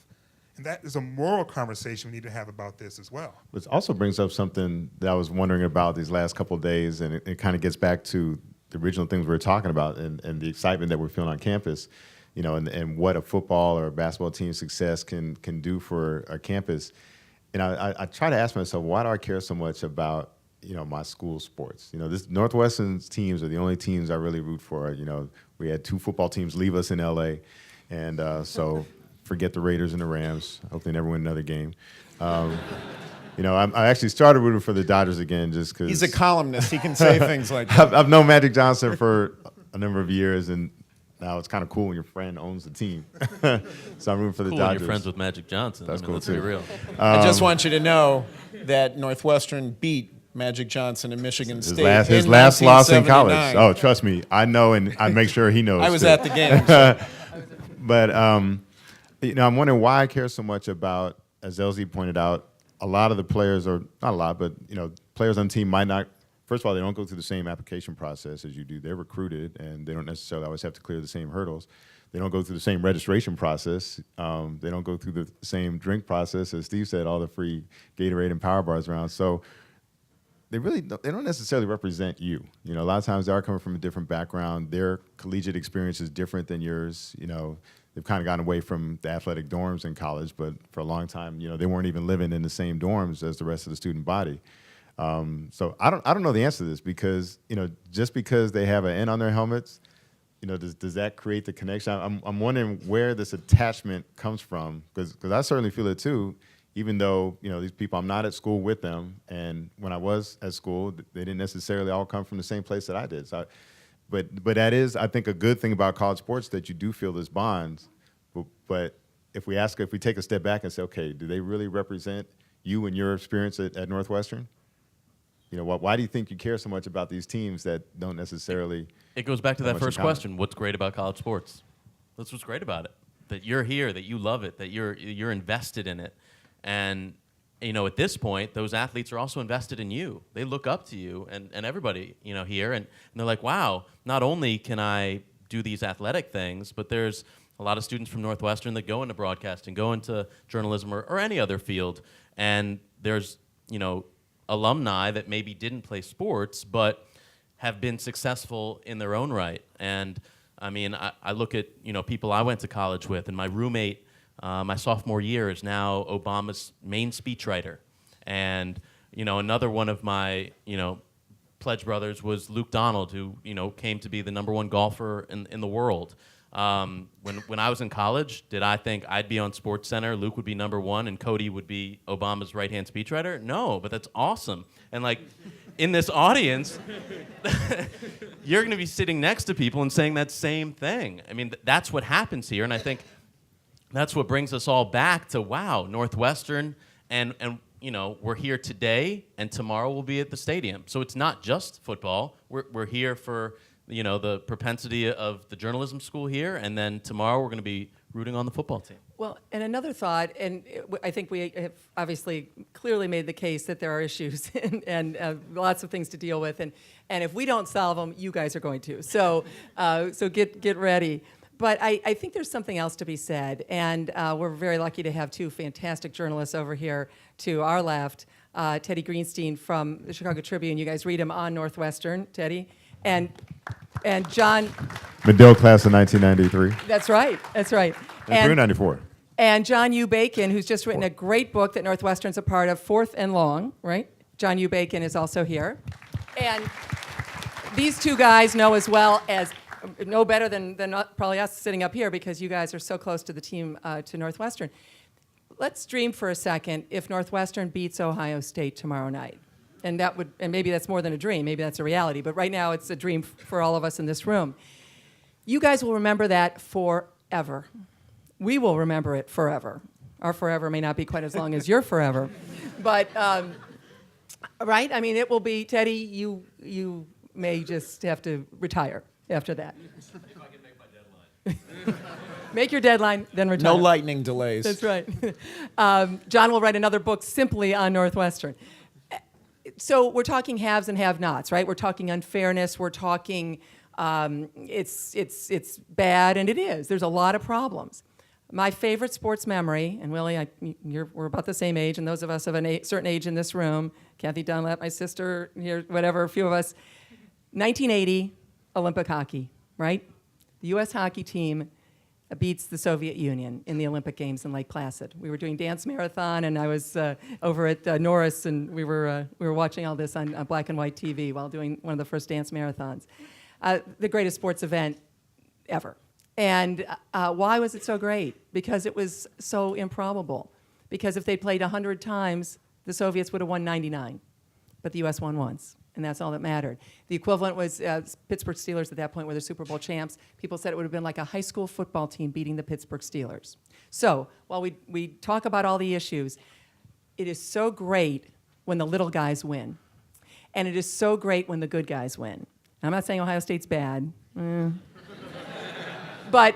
And that is a moral conversation we need to have about this as well. Which also brings up something that I was wondering about these last couple of days, and it kind of gets back to the original things we were talking about and the excitement that we're feeling on campus, and what a football or a basketball team's success can do for a campus. And I try to ask myself, why do I care so much about my school sports. This Northwestern's teams are the only teams I really root for. We had 2 football teams leave us in L.A., and so forget the Raiders and the Rams. I hope they never win another game. I actually started rooting for the Dodgers again just because. He's a columnist. He can say things like that. I've known Magic Johnson for a number of years, and now it's kind of cool when your friend owns the team. So I'm rooting for the Cool Dodgers. when you're friends with Magic Johnson. That's cool, let's too. be real. I just want you to know that Northwestern beat Magic Johnson and Michigan State His in last loss in college. 1979. Oh, trust me, I know, and I make sure he knows. I was too. at the game. But I'm wondering why I care so much about, as LZ pointed out, a lot of the players, or not a lot, but players on the team might not. First of all, they don't go through the same application process as you do. They're recruited, and they don't necessarily always have to clear the same hurdles. They don't go through the same registration process. They don't go through the same drink process, as Steve said, all the free Gatorade and Power Bars around. So they don't necessarily represent you. A lot of times they are coming from a different background. Their collegiate experience is different than yours. They've kind of gotten away from the athletic dorms in college, but for a long time, they weren't even living in the same dorms as the rest of the student body. So I don't know the answer to this because, just because they have an N on their helmets, does that create the connection? I'm wondering where this attachment comes from because I certainly feel it too, even though, these people, I'm not at school with them. And when I was at school, they didn't necessarily all come from the same place that I did. So But that is, I think, a good thing about college sports, that you do feel this bonds. But if we take a step back and say, okay, do they really represent you and your experience at Northwestern? Why do you think you care so much about these teams that don't necessarily? It goes back to have that much in first common? question. What's great about college sports? That's what's great about it. That you're here, that you love it, that you're invested in it. And at this point, those athletes are also invested in you. They look up to you and everybody, here, and they're like, wow, not only can I do these athletic things, but there's a lot of students from Northwestern that go into broadcasting, go into journalism or any other field, and there's, alumni that maybe didn't play sports, but have been successful in their own right. And I mean, I look at, people I went to college with, and my roommate, my sophomore year, is now Obama's main speechwriter. And, another one of my, pledge brothers was Luke Donald, who, came to be the #1 golfer in the world. When I was in college, did I think I'd be on SportsCenter, Luke would be #1, and Cody would be Obama's right-hand speechwriter? No, but that's awesome. And like, in this audience, you're going to be sitting next to people and saying that same thing. I mean, that's what happens here, and I think that's what brings us all back to, wow, Northwestern, and we're here today, and tomorrow we'll be at the stadium. So it's not just football. We're here for the propensity of the journalism school here, and then tomorrow we're going to be rooting on the football team. Well, and another thought, and I think we have obviously clearly made the case that there are issues and lots of things to deal with, and if we don't solve them, you guys are going to. So get ready. But I think there's something else to be said, and we're very lucky to have 2 fantastic journalists over here to our left. Teddy Greenstein from the Chicago Tribune. You guys read him on Northwestern, Teddy. And John. Medill class of 1993. That's right. And 94. And John U. Bacon, who's just written a great book that Northwestern's a part of, Fourth and Long, right? John U. Bacon is also here. And these 2 guys know better than probably us sitting up here, because you guys are so close to the team, to Northwestern. Let's dream for a second if Northwestern beats Ohio State tomorrow night. And maybe that's more than a dream, maybe that's a reality, but right now it's a dream for all of us in this room. You guys will remember that forever. We will remember it forever. Our forever may not be quite as long as your forever, but right? I mean, it will be, Teddy, you may just have to retire after that. If I can make my deadline. Make your deadline, then retire. No lightning delays. That's right. John will write another book simply on Northwestern. So we're talking haves and have-nots, right? We're talking unfairness. We're talking it's bad, and it is. There's a lot of problems. My favorite sports memory, and Willie, we're about the same age, and those of us of a certain age in this room, Kathy Dunlap, my sister here, whatever, a few of us, 1980 Olympic hockey, right? The U.S. hockey team beats the Soviet Union in the Olympic Games in Lake Placid. We were doing dance marathon, and I was over at Norris, and we were watching all this on black and white TV while doing one of the first dance marathons. The greatest sports event ever. And why was it so great? Because it was so improbable. Because if they'd played 100 times, the Soviets would have won 99, but the U.S. won once. And that's all that mattered. The equivalent was Pittsburgh Steelers at that point were the Super Bowl champs. People said it would have been like a high school football team beating the Pittsburgh Steelers. So while we talk about all the issues, it is so great when the little guys win. And it is so great when the good guys win. I'm not saying Ohio State's bad. But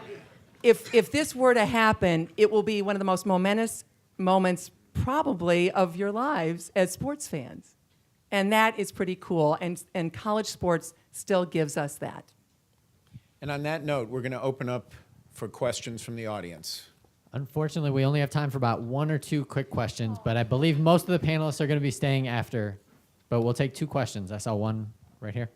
if this were to happen, it will be one of the most momentous moments probably of your lives as sports fans. And that is pretty cool, and college sports still gives us that. And on that note, we're going to open up for questions from the audience. Unfortunately, we only have time for about 1 or 2 quick questions, but I believe most of the panelists are going to be staying after. But we'll take 2 questions. I saw one right here.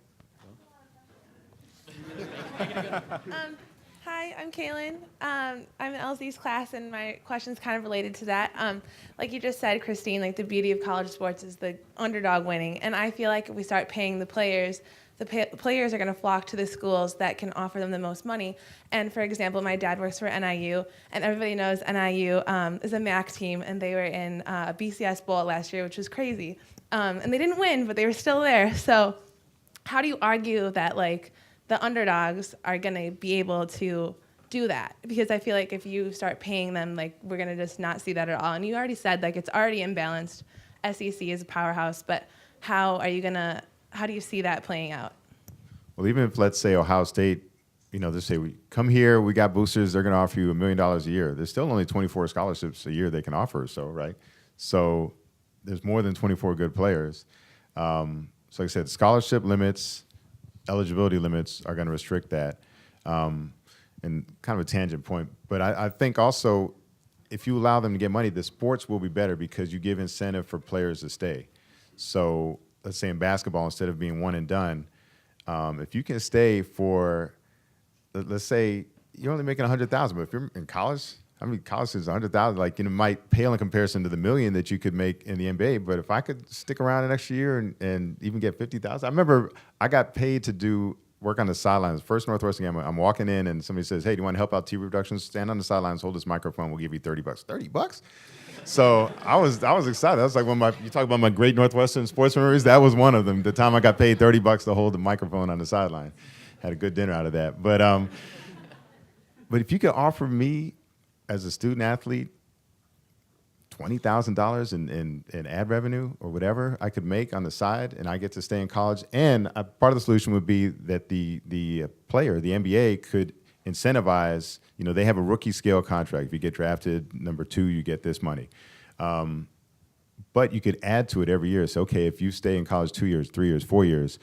Hi, I'm Kaylin. I'm in LZ's class, and my question's kind of related to that. Like you just said, Christine, like the beauty of college sports is the underdog winning. And I feel like if we start paying the players are going to flock to the schools that can offer them the most money. And for example, my dad works for NIU, and everybody knows NIU is a MAC team, and they were in a BCS Bowl last year, which was crazy. And they didn't win, but they were still there. So how do you argue that, like, the underdogs are going to be able to do that? Because I feel like if you start paying them, like, we're going to just not see that at all. And you already said, like, it's already imbalanced. SEC is a powerhouse, but how do you see that playing out? Well, even if, let's say, Ohio State, they say, we come here, we got boosters, they're going to offer you $1 million a year. There's still only 24 scholarships a year they can offer, right? So there's more than 24 good players. So like I said, scholarship limits, eligibility limits are going to restrict that. And kind of a tangent point, but I think also if you allow them to get money, the sports will be better because you give incentive for players to stay. So let's say in basketball, instead of being one and done, if you can stay for, let's say you're only making $100,000, but if you're in college, college is $100,000. Like, it might pale in comparison to the $1 million that you could make in the NBA. But if I could stick around an extra year and even get $50,000, I remember I got paid to do work on the sidelines. First Northwestern game, I'm walking in and somebody says, "Hey, do you want to help out TV reductions? Stand on the sidelines, hold this microphone. We'll give you $30." $30? So I was excited. I was like, you talk about my great Northwestern sports memories. That was one of them. The time I got paid $30 to hold the microphone on the sideline, had a good dinner out of that. But if you could offer me as a student athlete $20,000 in ad revenue or whatever I could make on the side, and I get to stay in college, and part of the solution would be that the player, the NBA, could incentivize, they have a rookie scale contract. If you get drafted number 2, you get this money. But you could add to it every year. So, okay, if you stay in college 2 years, 3 years, 4 years,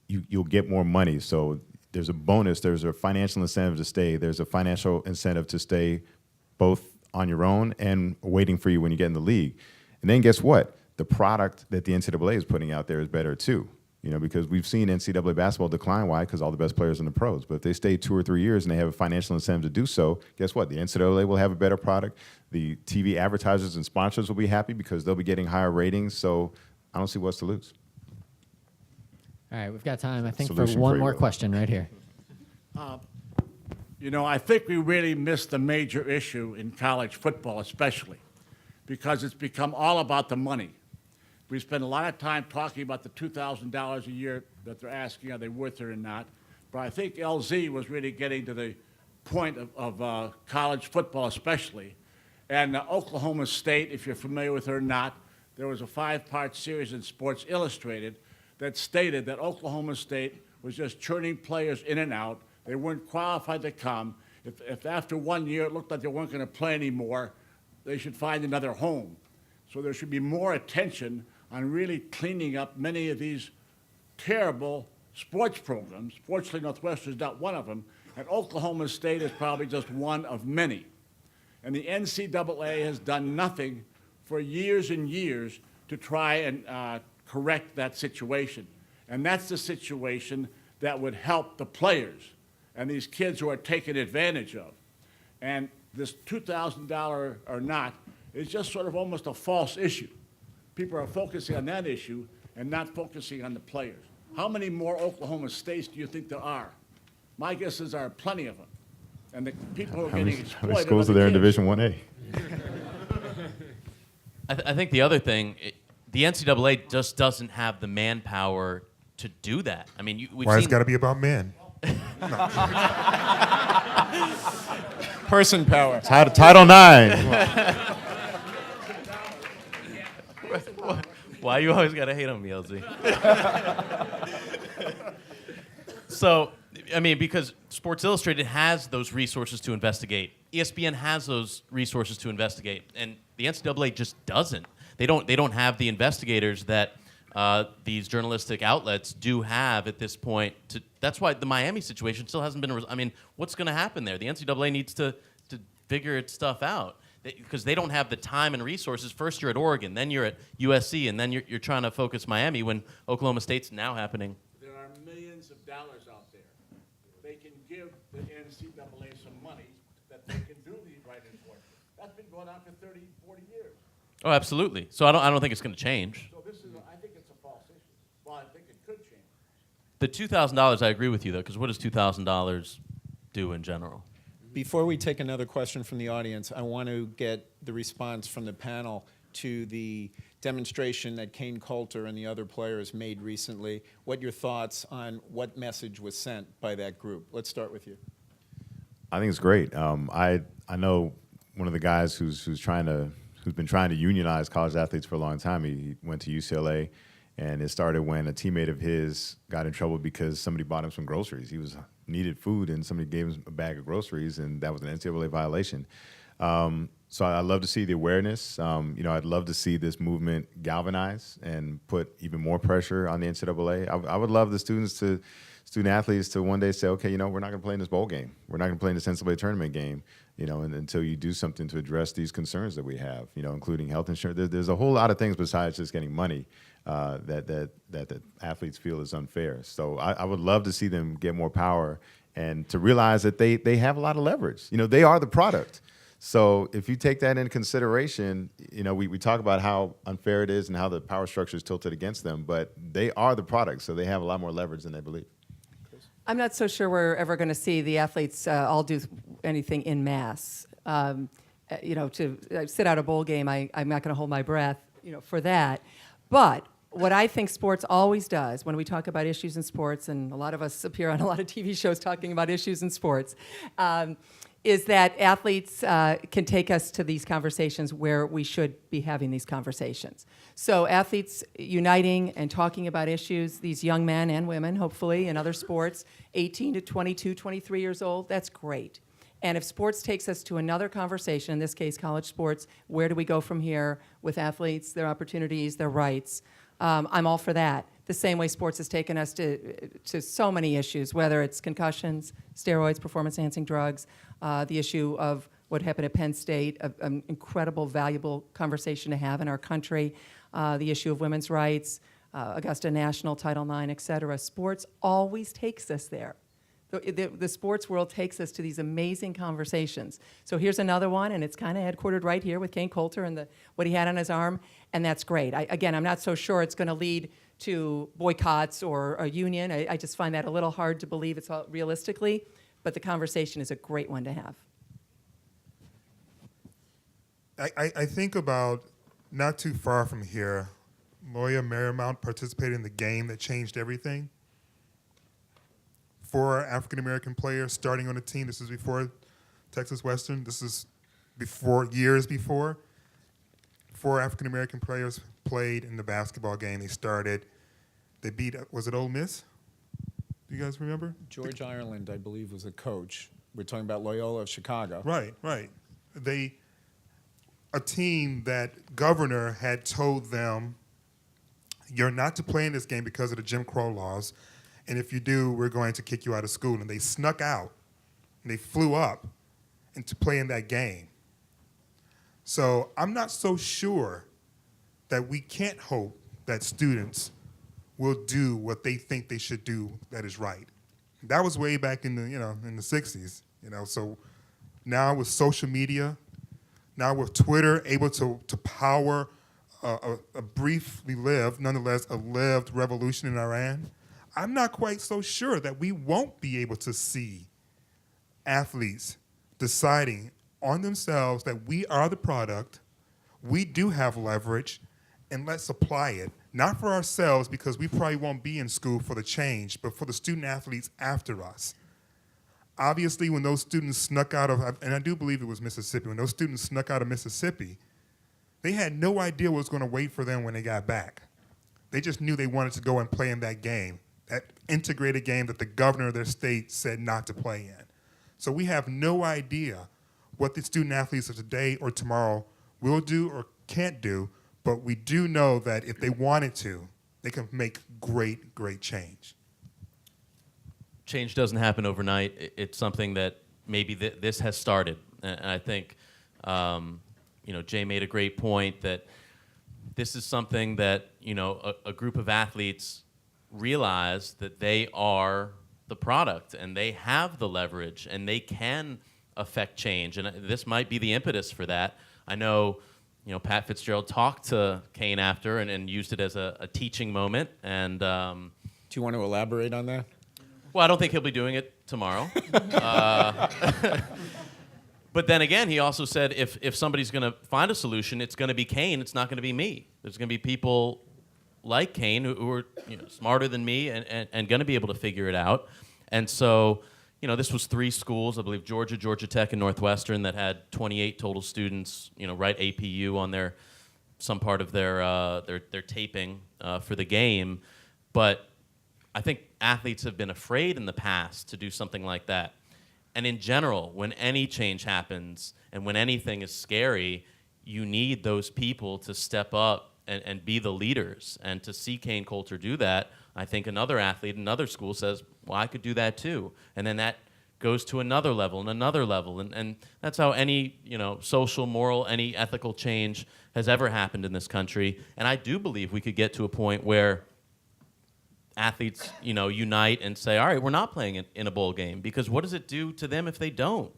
you'll get more money. So there's a bonus, there's a financial incentive to stay, there's a financial incentive to stay both on your own and waiting for you when you get in the league. And then guess what? The product that the NCAA is putting out there is better too. Because we've seen NCAA basketball decline. Why? Because all the best players are in the pros. But if they stay 2 or 3 years and they have a financial incentive to do so, guess what? The NCAA will have a better product. The TV advertisers and sponsors will be happy because they'll be getting higher ratings. So I don't see what's to lose. All right, we've got time, I think, Solution for one for more you. question right here. I think we really missed the major issue in college football, especially, because it's become all about the money. We spend a lot of time talking about the $2,000 a year that they're asking, are they worth it or not? But I think LZ was really getting to the point of college football especially. And Oklahoma State, if you're familiar with it or not, there was a 5-part series in Sports Illustrated that stated that Oklahoma State was just churning players in and out. They weren't qualified to come. If after 1 year it looked like they weren't going to play anymore, they should find another home. So there should be more attention on really cleaning up many of these terrible sports programs. Fortunately, Northwestern is not one of them, and Oklahoma State is probably just one of many. And the NCAA has done nothing for years and years to try and correct that situation. And that's the situation that would help the players and these kids who are taken advantage of. And this $2,000 or not is just sort of almost a false issue. People are focusing on that issue and not focusing on the players. How many more Oklahoma States do you think there are? My guess is there are plenty of them. And the people who are getting exploited. How many schools are there in Division 1A? I think the other thing, the NCAA just doesn't have the manpower to do that. I mean, we've Why seen. it's got to be about men? Person power. Title IX. Why you always gotta hate on me, LZ? So, I mean, because Sports Illustrated has those resources to investigate. ESPN has those resources to investigate, and the NCAA just doesn't. They don't have the investigators that these journalistic outlets do have at this point. That's why the Miami situation still hasn't been. I mean, what's going to happen there? The NCAA needs to figure its stuff out because they don't have the time and resources. First, you're at Oregon, then you're at USC, and then you're trying to focus Miami when Oklahoma State's now happening. There are millions of dollars out there. They can give the NCAA some money that they can do the right enforcement. That's been going on for 30, 40 years. Oh, absolutely. So I don't think it's going to change. So I think it's a false issue. Well, I think it could change. The $2,000, I agree with you though, because what does $2,000 do in general? Before we take another question from the audience, I want to get the response from the panel to the demonstration that Kane Coulter and the other players made recently. What your thoughts on what message was sent by that group? Let's start with you. I think it's great. I know one of the guys who's been trying to unionize college athletes for a long time. He went to UCLA, and it started when a teammate of his got in trouble because somebody bought him some groceries. He needed food, and somebody gave him a bag of groceries, and that was an NCAA violation. So I love to see the awareness. I'd love to see this movement galvanize and put even more pressure on the NCAA. I would love the student athletes to one day say, okay, we're not going to play in this bowl game. We're not going to play in this NCAA tournament game, and until you do something to address these concerns that we have, including health insurance. There's a whole lot of things besides just getting money that the athletes feel is unfair. So I would love to see them get more power and to realize that they have a lot of leverage. They are the product. So if you take that into consideration, we talk about how unfair it is and how the power structure is tilted against them, but they are the product, so they have a lot more leverage than they believe. I'm not so sure we're ever going to see the athletes all do anything in mass. To sit out a bowl game, I'm not going to hold my breath, for that. But what I think sports always does when we talk about issues in sports, and a lot of us appear on a lot of TV shows talking about issues in sports, is that athletes can take us to these conversations where we should be having these conversations. So athletes uniting and talking about issues, these young men and women, hopefully, in other sports, 18 to 22, 23 years old, that's great. And if sports takes us to another conversation, in this case college sports, where do we go from here with athletes, their opportunities, their rights? I'm all for that. The same way sports has taken us to so many issues, whether it's concussions, steroids, performance-enhancing drugs, the issue of what happened at Penn State, an incredible, valuable conversation to have in our country, the issue of women's rights, Augusta National, Title IX, et cetera. Sports always takes us there. The sports world takes us to these amazing conversations. So here's another one, and it's kind of headquartered right here with Kane Coulter and what he had on his arm, and that's great. I'm not so sure it's going to lead to boycotts or a union. I just find that a little hard to believe it's all realistically, but the conversation is a great one to have. I think about not too far from here, Moya Marymount participated in the game that changed everything. 4 African-American players starting on a team. This is before Texas Western. This is years before. 4 African-American players played in the basketball game. They beat, was it Ole Miss? Do you guys remember? George Ireland, I believe, was a coach. We're talking about Loyola of Chicago. Right. A team that governor had told them, you're not to play in this game because of the Jim Crow laws. And if you do, we're going to kick you out of school. And they snuck out, and they flew up and to play in that game. So I'm not so sure that we can't hope that students will do what they think they should do that is right. That was way back in the 60s, So now with social media, now with Twitter able to power a briefly lived, nonetheless a lived revolution in Iran, I'm not quite so sure that we won't be able to see athletes deciding on themselves that we are the product, we do have leverage, and let's apply it, not for ourselves because we probably won't be in school for the change, but for the student athletes after us. Obviously, when those students snuck out of, and I do believe it was Mississippi, when those students snuck out of Mississippi, they had no idea what was going to wait for them when they got back. They just knew they wanted to go and play in that game, that integrated game that the governor of their state said not to play in. So we have no idea what the student athletes of today or tomorrow will do or can't do, but we do know that if they wanted to, they can make great, great change. Change doesn't happen overnight. It's something that maybe this has started. And I think, Jay made a great point that this is something that, a group of athletes realize that they are the product and they have the leverage and they can affect change. And this might be the impetus for that. I know, Pat Fitzgerald talked to Kane after and used it as a teaching moment. And Do you want to elaborate on that? well, I don't think he'll be doing it tomorrow. But then again, he also said if somebody's going to find a solution, it's going to be Kane. It's not going to be me. There's going to be people like Kane who are smarter than me and going to be able to figure it out. And so, this was 3 schools, I believe Georgia Tech, and Northwestern that had 28 total students, write APU on some part of their taping for the game. But I think athletes have been afraid in the past to do something like that. And in general, when any change happens and when anything is scary, you need those people to step up and be the leaders. And to see Kane Coulter do that, I think another athlete, another school says, well, I could do that too. And then that goes to another level and another level. And that's how any social, moral, any ethical change has ever happened in this country. And I do believe we could get to a point where athletes, unite and say, all right, we're not playing in a bowl game, because what does it do to them if they don't?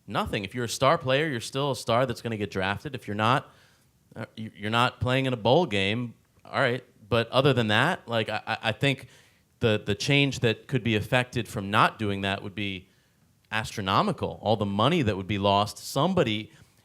Nothing. If you're a star player, you're still a star that's going to get drafted. If you're not playing in a bowl game, all right. But other than that, I think the change that could be affected from not doing that would be astronomical. All the money that would be lost.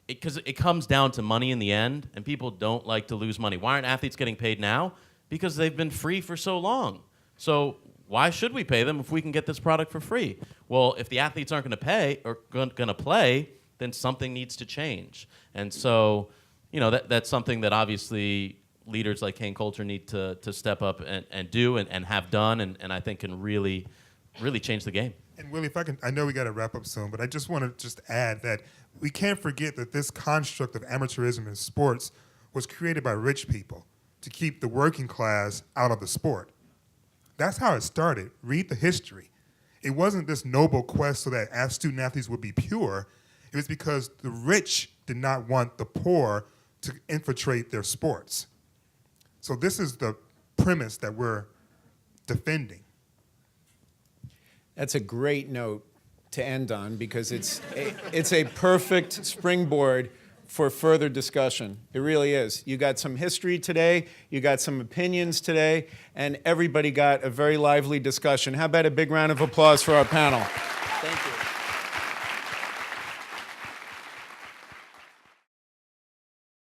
Because it comes down to money in the end, and people don't like to lose money. Why aren't athletes getting paid now? Because they've been free for so long. So why should we pay them if we can get this product for free? Well, if the athletes aren't going to pay or going to play, then something needs to change. And so, that's something that obviously leaders like Kane Coulter need to step up and do and have done, and I think can really, really change the game. And Willie, if I can, I know we got to wrap up soon, but I just want to add that we can't forget that this construct of amateurism in sports was created by rich people to keep the working class out of the sport. That's how it started. Read the history. It wasn't this noble quest so that student athletes would be pure. It was because the rich did not want the poor to infiltrate their sports. So this is the premise that we're defending. That's a great note to end on, because it's a perfect springboard for further discussion. It really is. You got some history today, you got some opinions today, and everybody got a very lively discussion. How about a big round of applause for our panel? Thank you.